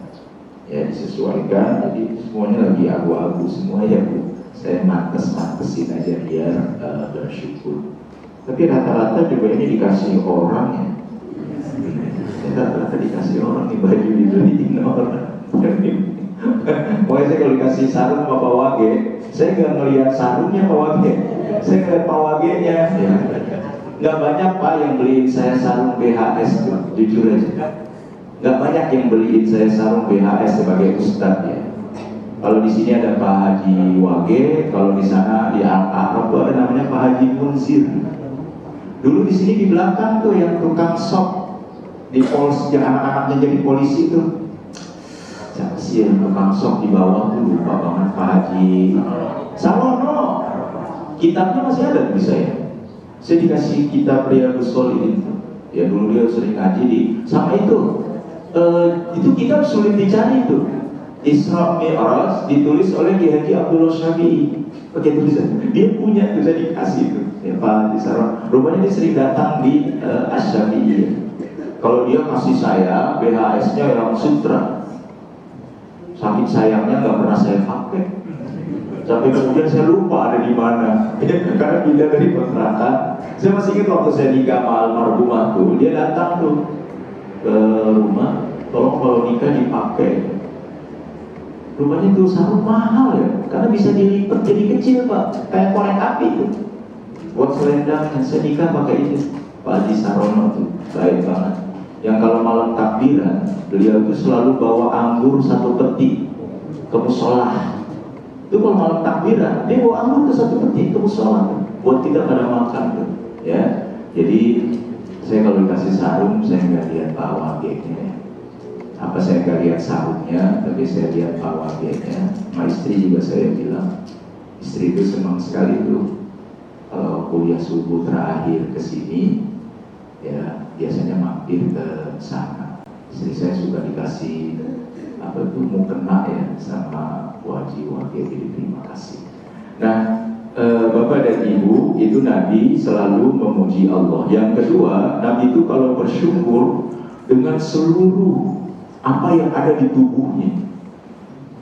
Ya, disesuaikan, jadi semuanya lagi abu-abu semua ya Bu. Saya mantes-mantesin aja biar bersyukur. Tapi rata-rata juga ini dikasih orang ya. Rata-rata dikasih orang, nih baju dibeliin orang. Pokoknya saya kalau dikasih sarung sama Pak Wage, saya nggak ngelihat sarungnya Pak Wage, saya ngelihat Pak Wage-nya. Ya. Nggak banyak Pak yang beliin saya sarung BHS tuh, jujur aja. Nggak banyak yang beliin saya sarung BHS sebagai ustadz ya. Kalau di sini ada Pak Haji Wage, kalau di sana di Arab tuh ada namanya Pak Haji Munzir. Dulu di sini di belakang tuh yang tukang sop di polisi, yang anak-anaknya jadi polisi tuh. Siapa sih yang tukang sop di bawah tuh, lupa banget, Pak Haji Sarono. Kitabnya masih ada di saya. Saya dikasih kitab Riyadhus Shalihin. Ya dulu dia sering ngaji di sama itu. Itu kitab sulit dicari itu, Isra Mi'raj, ditulis oleh Ki Haji Abdullah Syafi'i. Pakai tulisan, dia punya, bisa dikasih itu. Ya Pak Isra, rupanya dia sering datang di Asy-Syafi'i. Kalau dia kasih saya BHS-nya yang sutra, saking sayangnya nggak pernah saya pakai. Sampai kemudian saya lupa ada di mana, karena pindah dari kontrakan. Saya masih ingat waktu saya nikah sama almarhumah tuh, dia datang tuh ke rumah, tolong kalau nikah dipakai. Rumahnya tuh sarung mahal ya, karena bisa dilipat jadi kecil Pak, kayak korek api tuh. Buat selendang, saya nikah pakai itu. Pak Haji Sarono tuh baik banget. Yang kalau malam takbiran, beliau itu selalu bawa anggur 1 peti ke musola. Itu kalau malam takbiran, dia bawa anggur ke 1 peti ke musola buat kita pada makan tuh. Ya, jadi saya kalau dikasih sarung, saya nggak lihat Pak Wage-nya. Apa saya nggak lihat sarungnya, tapi saya lihat Pak Wage-nya. Sama istri juga saya bilang, istri itu senang sekali tuh kalau kuliah subuh terakhir ke sini, ya biasanya mampir ke sana. Istri saya suka dikasih mukena ya sama wajib-wajib, jadi terima kasih. Nah, Bapak dan Ibu, itu Nabi selalu memuji Allah. Yang kedua, Nabi itu kalau bersyukur dengan seluruh apa yang ada di tubuhnya.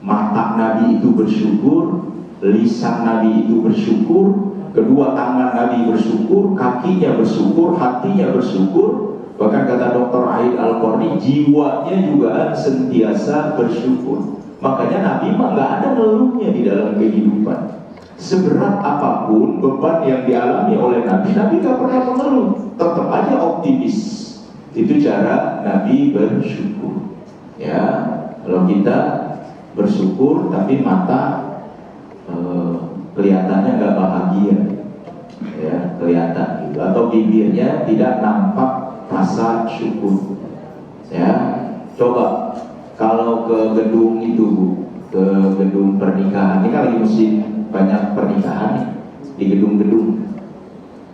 Mata Nabi itu bersyukur, lisan Nabi itu bersyukur, kedua tangan Nabi bersyukur, kakinya bersyukur, hatinya bersyukur. Bahkan kata Dr. Aid Al-Qarni, jiwanya juga sentiasa bersyukur. Makanya Nabi mah nggak ada ngeluhnya di dalam kehidupan. Seberat apapun beban yang dialami oleh Nabi, Nabi nggak pernah mengeluh, tetap aja optimis. Itu cara Nabi bersyukur. Ya, kalau kita bersyukur tapi mata kelihatannya nggak bahagia, ya kelihatan gitu, atau bibirnya tidak nampak rasa syukur. Ya, coba kalau ke gedung itu, ke gedung pernikahan, ini kan lagi musim banyak pernikahan nih, di gedung-gedung.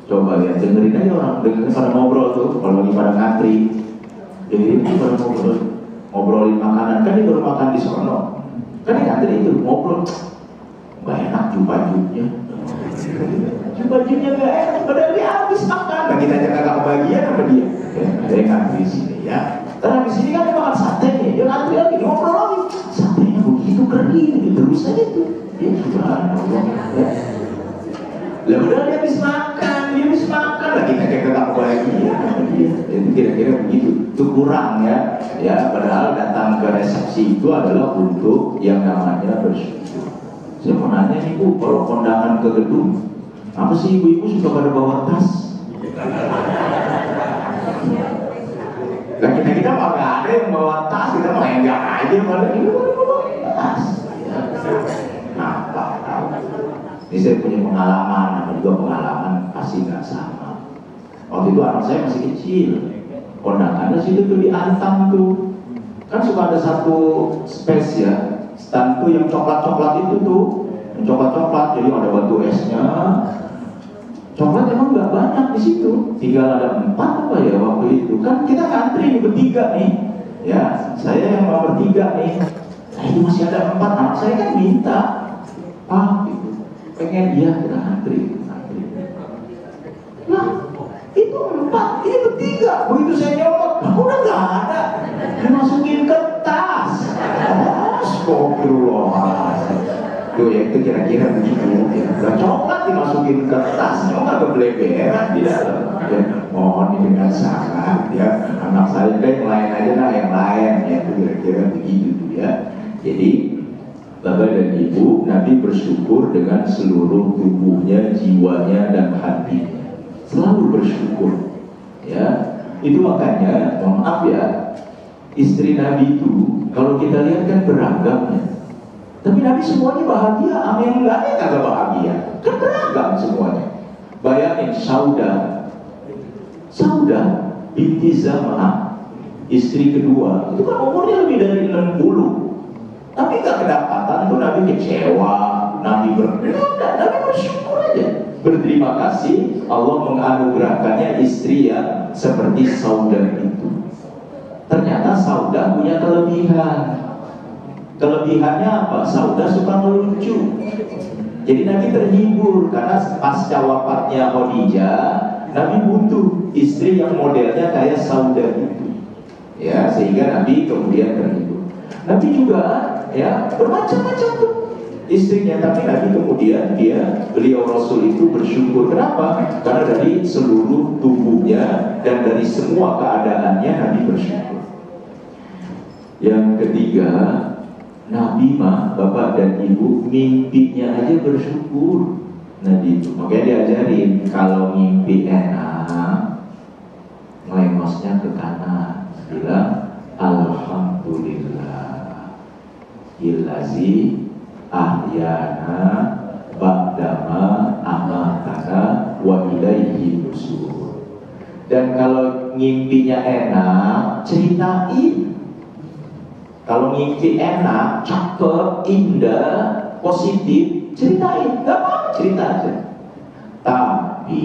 Coba ya, dengerin aja orang, dengerin pada ngobrol tuh, kalau lagi pada ngantri, dengerin aja pada ngobrolin makanan. Kan dia baru makan di sono, kan dia ngantri itu ngobrol, nggak enak jumpa-jumpnya, jumpa-jumpnya nggak enak, padahal dia habis makan. Nah kita aja kagak kebagian sama dia. Ya, ada yang ngantri di sini ya. Karena di sini kan dia makan sate nih, dia ngantri lagi, ngobrol lagi, satenya begitu kering, terus aja tuh. Ya subhanallah. Ya. Lah udah dia habis makan lah, kita kayak kagak kebagian sama dia. Itu kira-kira begitu. Itu kurang ya. Ya padahal datang ke resepsi itu adalah untuk yang namanya bersyukur. Saya mau nanya nih Bu, kalau kondangan ke gedung, apa sih ibu-ibu suka pada bawa tas? Nah kita mah gak ada yang bawa tas, kita mah enggak aja malah ini bawa tas. Apa tahu? Ini saya punya pengalaman, nama juga pengalaman pasti nggak sama. Waktu itu anak saya masih kecil, kondangannya situ tuh di Antang tuh, kan suka ada satu space ya, stand tuh yang coklat-coklat itu tuh, yang coklat-coklat, jadi ada batu esnya. Coklat emang nggak banyak di situ, tinggal ada 4 apa ya waktu itu. Kan kita ngantri bertiga nih, ya saya yang nomor 3 nih. Nah itu masih ada 4, anak saya kan minta, gitu, pengen dia kita ngantri. Nah itu 4, ini bertiga. Begitu saya nyomot, udah nggak ada, dimasukin ke tas. Astagfirullah. Tuh ya itu kira-kira begitu ya. Dan coklat dimasukin ke tas, nggak kebeleberan di dalam ya. Mohon ini dengan sangat ya, anak saya yang lain aja lah, yang lain ya, itu kira-kira begitu tuh ya. Jadi Bapak dan Ibu, Nabi bersyukur dengan seluruh tubuhnya, jiwanya dan hatinya, selalu bersyukur ya. Itu makanya mohon maaf ya, istri Nabi itu kalau kita lihat kan beragamnya. Tapi Nabi semuanya bahagia, sama yang lain kagak bahagia. Kan beragam semuanya. Bayangin Sauda binti Zam'ah, istri kedua, itu kan umurnya lebih dari 60. Tapi gak kedapatan tuh Nabi kecewa, Nabi bersyukur aja. Berterima kasih Allah menganugerahkannya istri yang seperti Sauda itu. Ternyata Sauda punya kelebihan. Kelebihannya apa? Sauda suka melucu. Jadi Nabi terhibur karena pasca wafatnya Khadijah, Nabi butuh istri yang modelnya kayak Sauda itu. Ya, sehingga Nabi kemudian terhibur. Nabi juga ya bermacam-macam tuh istrinya, tapi Nabi kemudian beliau Rasul itu bersyukur. Kenapa? Karena dari seluruh tubuhnya dan dari semua keadaannya Nabi bersyukur. Yang ketiga, Nabi mah Bapak dan Ibu mimpinya aja bersyukur. Nabi itu makanya diajarin kalau mimpi enak ngelengosnya ke kanan, bilang Alhamdulillah Ilazi ahyana ba'dama amatana wa ilaihi nusur. Dan kalau ngimpinya enak, ceritain. Kalau ngimpi enak, cakep, indah, positif, ceritain. Gak apa-apa, cerita aja. Tapi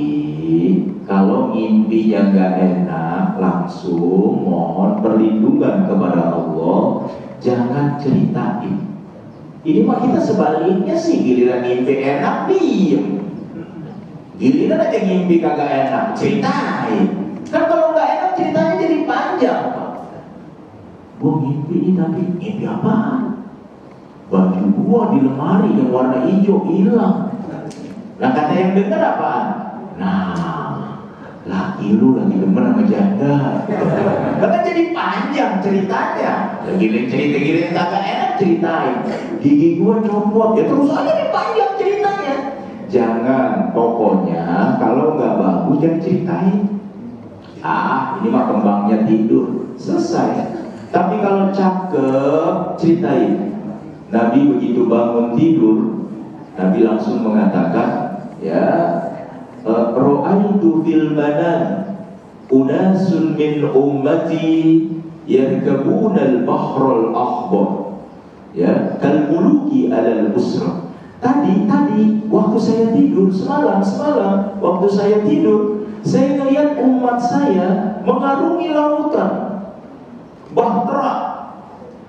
kalau ngimpi mimpinya nggak enak, langsung mohon perlindungan kepada Allah, jangan ceritain. Ini mah kita sebaliknya sih, giliran mimpi enak diem, giliran aja mimpi kagak enak ceritain. Kan kalau nggak enak ceritanya jadi panjang. Gua mimpi ini, tapi mimpi apaan? Baju gua di lemari yang warna hijau hilang. Nah kata yang dengar apaan? Nah, laki lu lagi demen sama janda. Bahkan jadi panjang ceritanya. Giling kagak enak ceritain. Gigi gua copot, ya terus aja dipanjang ceritanya. Jangan, pokoknya kalau nggak bagus jangan ceritain. Ini mah kembangnya tidur, selesai. Tapi kalau cakep, ceritain. Nabi begitu bangun tidur, Nabi langsung mengatakan, ya, ra'aitu fil manan unasun min ummati yarkabuna al-bahrul akhbar, ya, kal muluki alal usra. Tadi waktu saya tidur semalam waktu saya tidur, saya melihat umat saya mengarungi lautan bahtera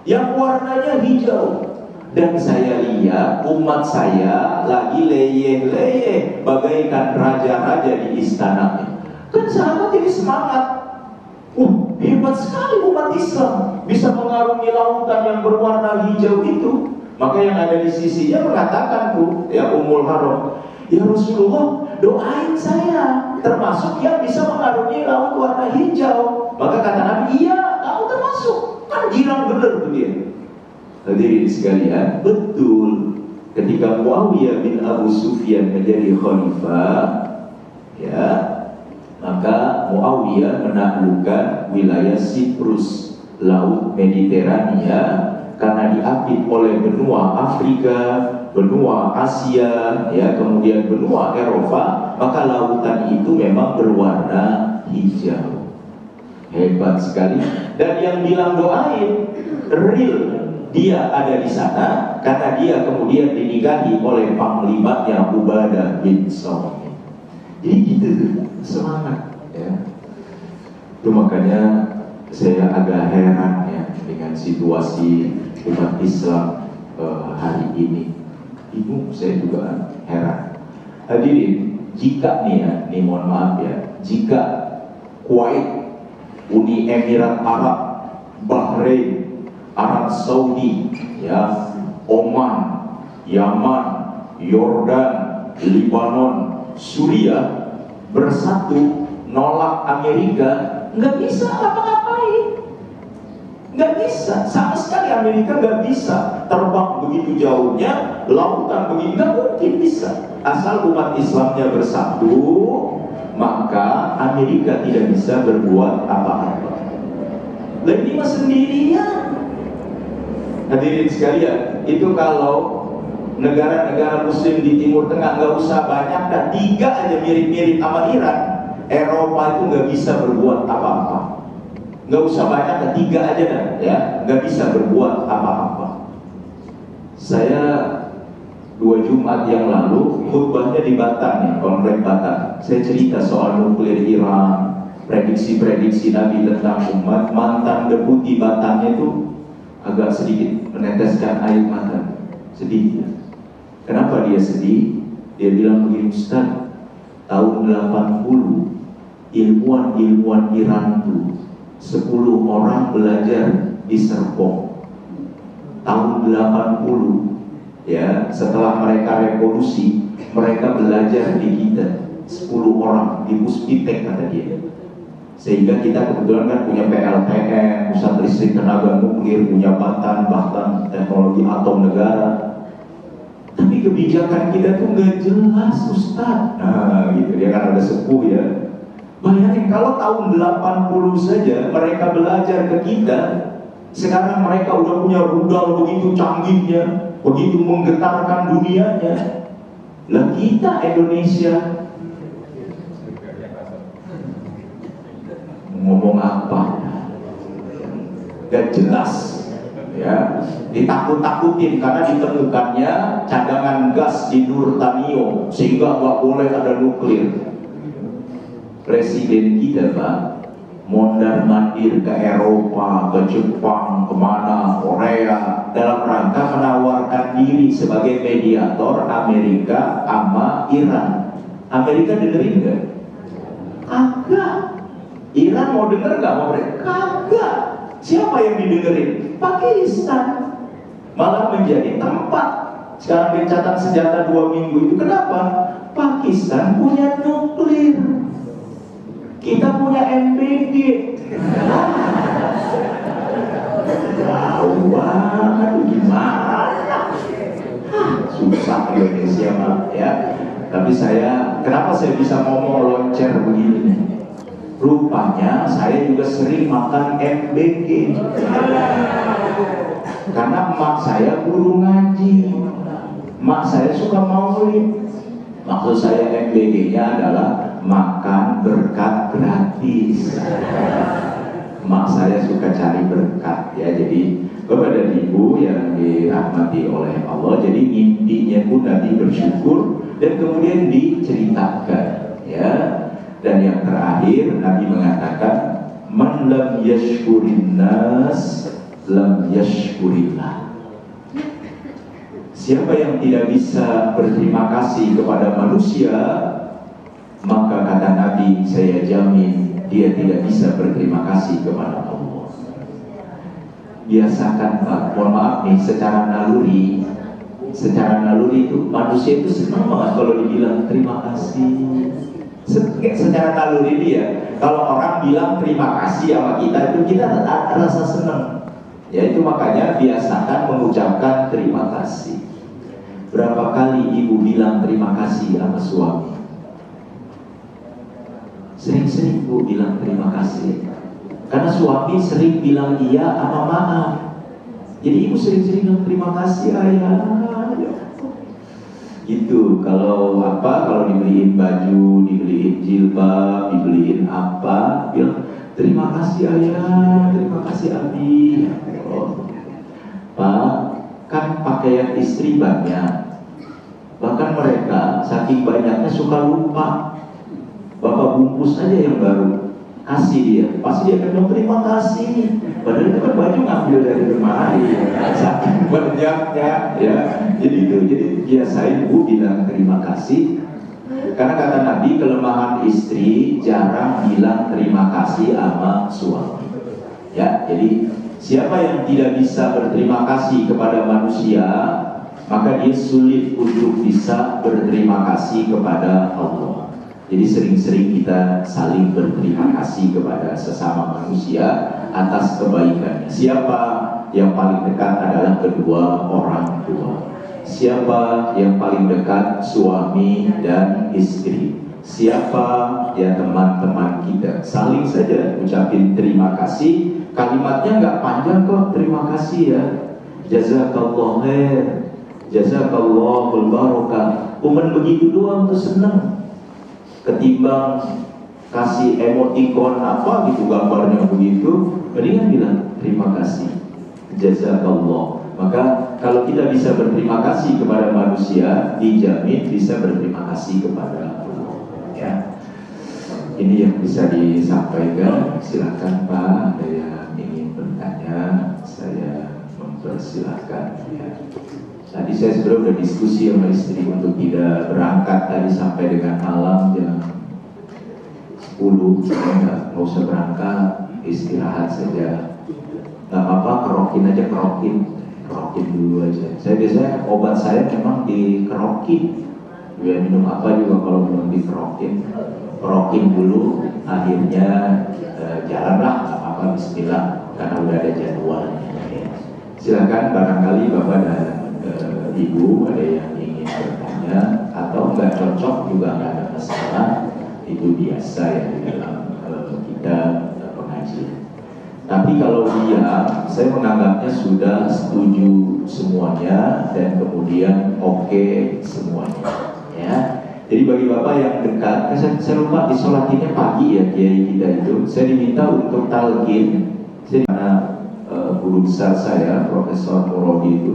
yang warnanya hijau. Dan saya lihat umat saya lagi leyeh-leyeh bagaikan raja-raja di istananya. Kan sahabat jadi semangat. Hebat sekali umat Islam bisa mengarungi lautan yang berwarna hijau itu. Maka yang ada di sisinya mengatakan tuh, ya Ummul Haram, ya Rasulullah, doain saya termasuk yang bisa mengarungi laut warna hijau. Maka kata Nabi, iya kamu termasuk. Kan girang bener tuh dia. Hadirin sekalian, betul. Ketika Muawiyah bin Abu Sufyan menjadi khalifah, ya, maka Muawiyah menaklukkan wilayah Siprus, laut Mediterania, karena diapit oleh benua Afrika, benua Asia, ya, kemudian benua Eropa, maka lautan itu memang berwarna hijau. Hebat sekali. Dan yang bilang doain, real. Dia ada di sana karena dia kemudian dinikahi oleh panglimanya Ubadah bin Samit. Jadi gitu tuh, semangat, ya. Itu makanya saya agak heran ya dengan situasi umat Islam hari ini. Ibu, saya juga heran. Hadirin, jika nih ya, mohon maaf ya, jika Kuwait, Uni Emirat Arab, Bahrain, Arab Saudi, ya, Oman, Yaman, Yordan, Lebanon, Suriah bersatu nolak Amerika, nggak bisa apa-apain, nggak bisa sama sekali. Amerika nggak bisa terbang begitu jauhnya, lautan begitu, nggak mungkin bisa. Asal umat Islamnya bersatu, maka Amerika tidak bisa berbuat apa-apa. Dan ini mah sendirian. Hadirin sekalian, itu kalau negara-negara muslim di Timur Tengah nggak usah banyak, dan 3 aja mirip-mirip sama Iran, Eropa itu nggak bisa berbuat apa-apa. Nggak usah banyak, dan 3 aja dah, ya, nggak bisa berbuat apa-apa. Saya 2 Jumat yang lalu khutbahnya di Batam, ya, Komplek Batam. Saya cerita soal nuklir Iran, prediksi-prediksi Nabi tentang umat. Mantan deputi Batamnya itu agak sedikit meneteskan air mata, sedih. Kenapa dia sedih? Dia bilang begini, Ustaz, tahun 80 ilmuwan Iran tuh 10 orang belajar di Serpong. Tahun 80, ya, setelah mereka revolusi, mereka belajar di kita 10 orang di Puspitek, kata dia. Sehingga kita kebetulan kan punya PLTN, Pusat Listrik Tenaga Nuklir, punya bahkan teknologi atom negara. Tapi kebijakan kita tuh nggak jelas, Ustaz. Nah, gitu, dia kan ada sepuh ya. Bayangin kalau tahun 80 saja mereka belajar ke kita, sekarang mereka udah punya rudal begitu canggihnya, begitu menggetarkan dunianya. Lah kita Indonesia ngomong apa? Gak jelas, ya. Ditakut-takutin karena ditemukannya cadangan gas di Nurtanio, sehingga nggak boleh ada nuklir. Presiden kita Pak mondar mandir ke Eropa, ke Jepang, kemana, Korea, dalam rangka menawarkan diri sebagai mediator Amerika sama Iran. Amerika dengerin nggak? Kagak. Iran mau denger nggak mau mereka? Kagak. Siapa yang didengerin? Pakistan. Malah menjadi tempat sekarang gencatan senjata 2 minggu itu. Kenapa? Pakistan punya nuklir, kita punya MBG. Wah, gimana? Susah Indonesia mah ya. Tapi kenapa saya bisa ngomong loncer begini? Rupanya saya juga sering makan MBG. Karena emak saya guru ngaji, emak saya suka maulid. Maksud saya MBG-nya adalah makan berkat gratis. Emak saya suka cari berkat ya. Jadi kepada ibu yang dirahmati oleh Allah, jadi intinya pun Nabi bersyukur dan kemudian diceritakan ya. Dan yang terakhir Nabi mengatakan, man lam yashkurin nas lam yashkurillah. Siapa yang tidak bisa berterima kasih kepada manusia, maka kata Nabi, saya jamin dia tidak bisa berterima kasih kepada Allah. Biasakan Pak, mohon maaf nih, secara naluri itu manusia itu senang banget kalau dibilang terima kasih. Secara naluri dia, kalau orang bilang terima kasih sama kita, itu kita rasa senang. Ya itu makanya biasakan mengucapkan terima kasih. Berapa kali ibu bilang terima kasih sama suami? Sering-sering ibu bilang terima kasih. Karena suami sering bilang iya sama maaf. Jadi ibu sering-sering bilang terima kasih ayah. Gitu. Kalau dibeliin baju, dibeliin jilbab, dibeliin apa, bilang terima kasih ayah, terima kasih abi. Oh. Pak, kan pakaian istri banyak. Bahkan mereka saking banyaknya suka lupa. Bapak bungkus aja yang baru, kasih dia, pasti dia akan bilang terima kasih. Padahal itu kan baju ngambil dari lemari, saking banyaknya ya. Jadi biasain bu bilang terima kasih. Karena kata Nabi, kelemahan istri jarang bilang terima kasih sama suami. Ya, jadi siapa yang tidak bisa berterima kasih kepada manusia, maka dia sulit untuk bisa berterima kasih kepada Allah. Jadi sering-sering kita saling berterima kasih kepada sesama manusia atas kebaikannya. Siapa yang paling dekat adalah kedua orang tua. Siapa yang paling dekat? Suami dan istri. Siapa ya teman-teman kita. Saling saja ucapin terima kasih. Kalimatnya nggak panjang kok, terima kasih ya. Jazakallah khair, jazakallahul barakah. Cuman begitu doang tuh seneng. Ketimbang kasih emoticon apa gitu gambarnya begitu, mendingan bilang terima kasih, jazakallah. Maka kalau kita bisa berterima kasih kepada manusia, dijamin bisa berterima kasih kepada Allah. Ya, ini yang bisa disampaikan. Silakan Pak, ada yang ingin bertanya, saya mempersilahkan. Ya. Tadi saya sudah diskusi sama istri untuk tidak berangkat tadi sampai dengan malam jam 10. Nggak usah berangkat, istirahat saja. Nggak apa-apa, kerokin aja, kerokin dulu aja. Saya biasanya obat saya memang dikerokin. Dia minum apa juga kalau belum dikerokin, kerokin dulu. Akhirnya jalanlah, nggak apa-apa, bismillah, karena udah ada jadwalnya. Silakan barangkali Bapak dan Ibu ada yang ingin bertanya atau nggak cocok juga nggak ada masalah, itu biasa ya di dalam kita pengajian. Tapi kalau dia, saya menganggapnya sudah setuju semuanya dan kemudian oke semuanya. Ya, jadi bagi Bapak yang dekat, saya lupa disolatinnya pagi ya kiai kita itu. Saya diminta untuk talqin. Karena guru besar saya, Profesor Murodi itu,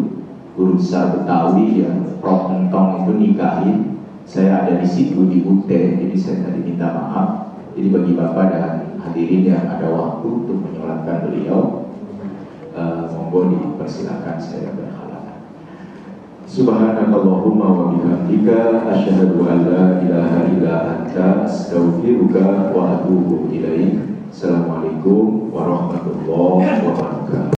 guru besar Betawi yang Prof Entong itu nikahin, saya ada di situ di UT, jadi saya tadi minta maaf. Jadi bagi Bapak dan hadirin yang ada waktu untuk menyolatkan beliau, monggo dipersilakan, saya berhalangan. Subhanakallahumma wa bihamdika asyhadu an la ilaha illa anta astaghfiruka wa atubu ilaik. Assalamualaikum warahmatullahi wabarakatuh.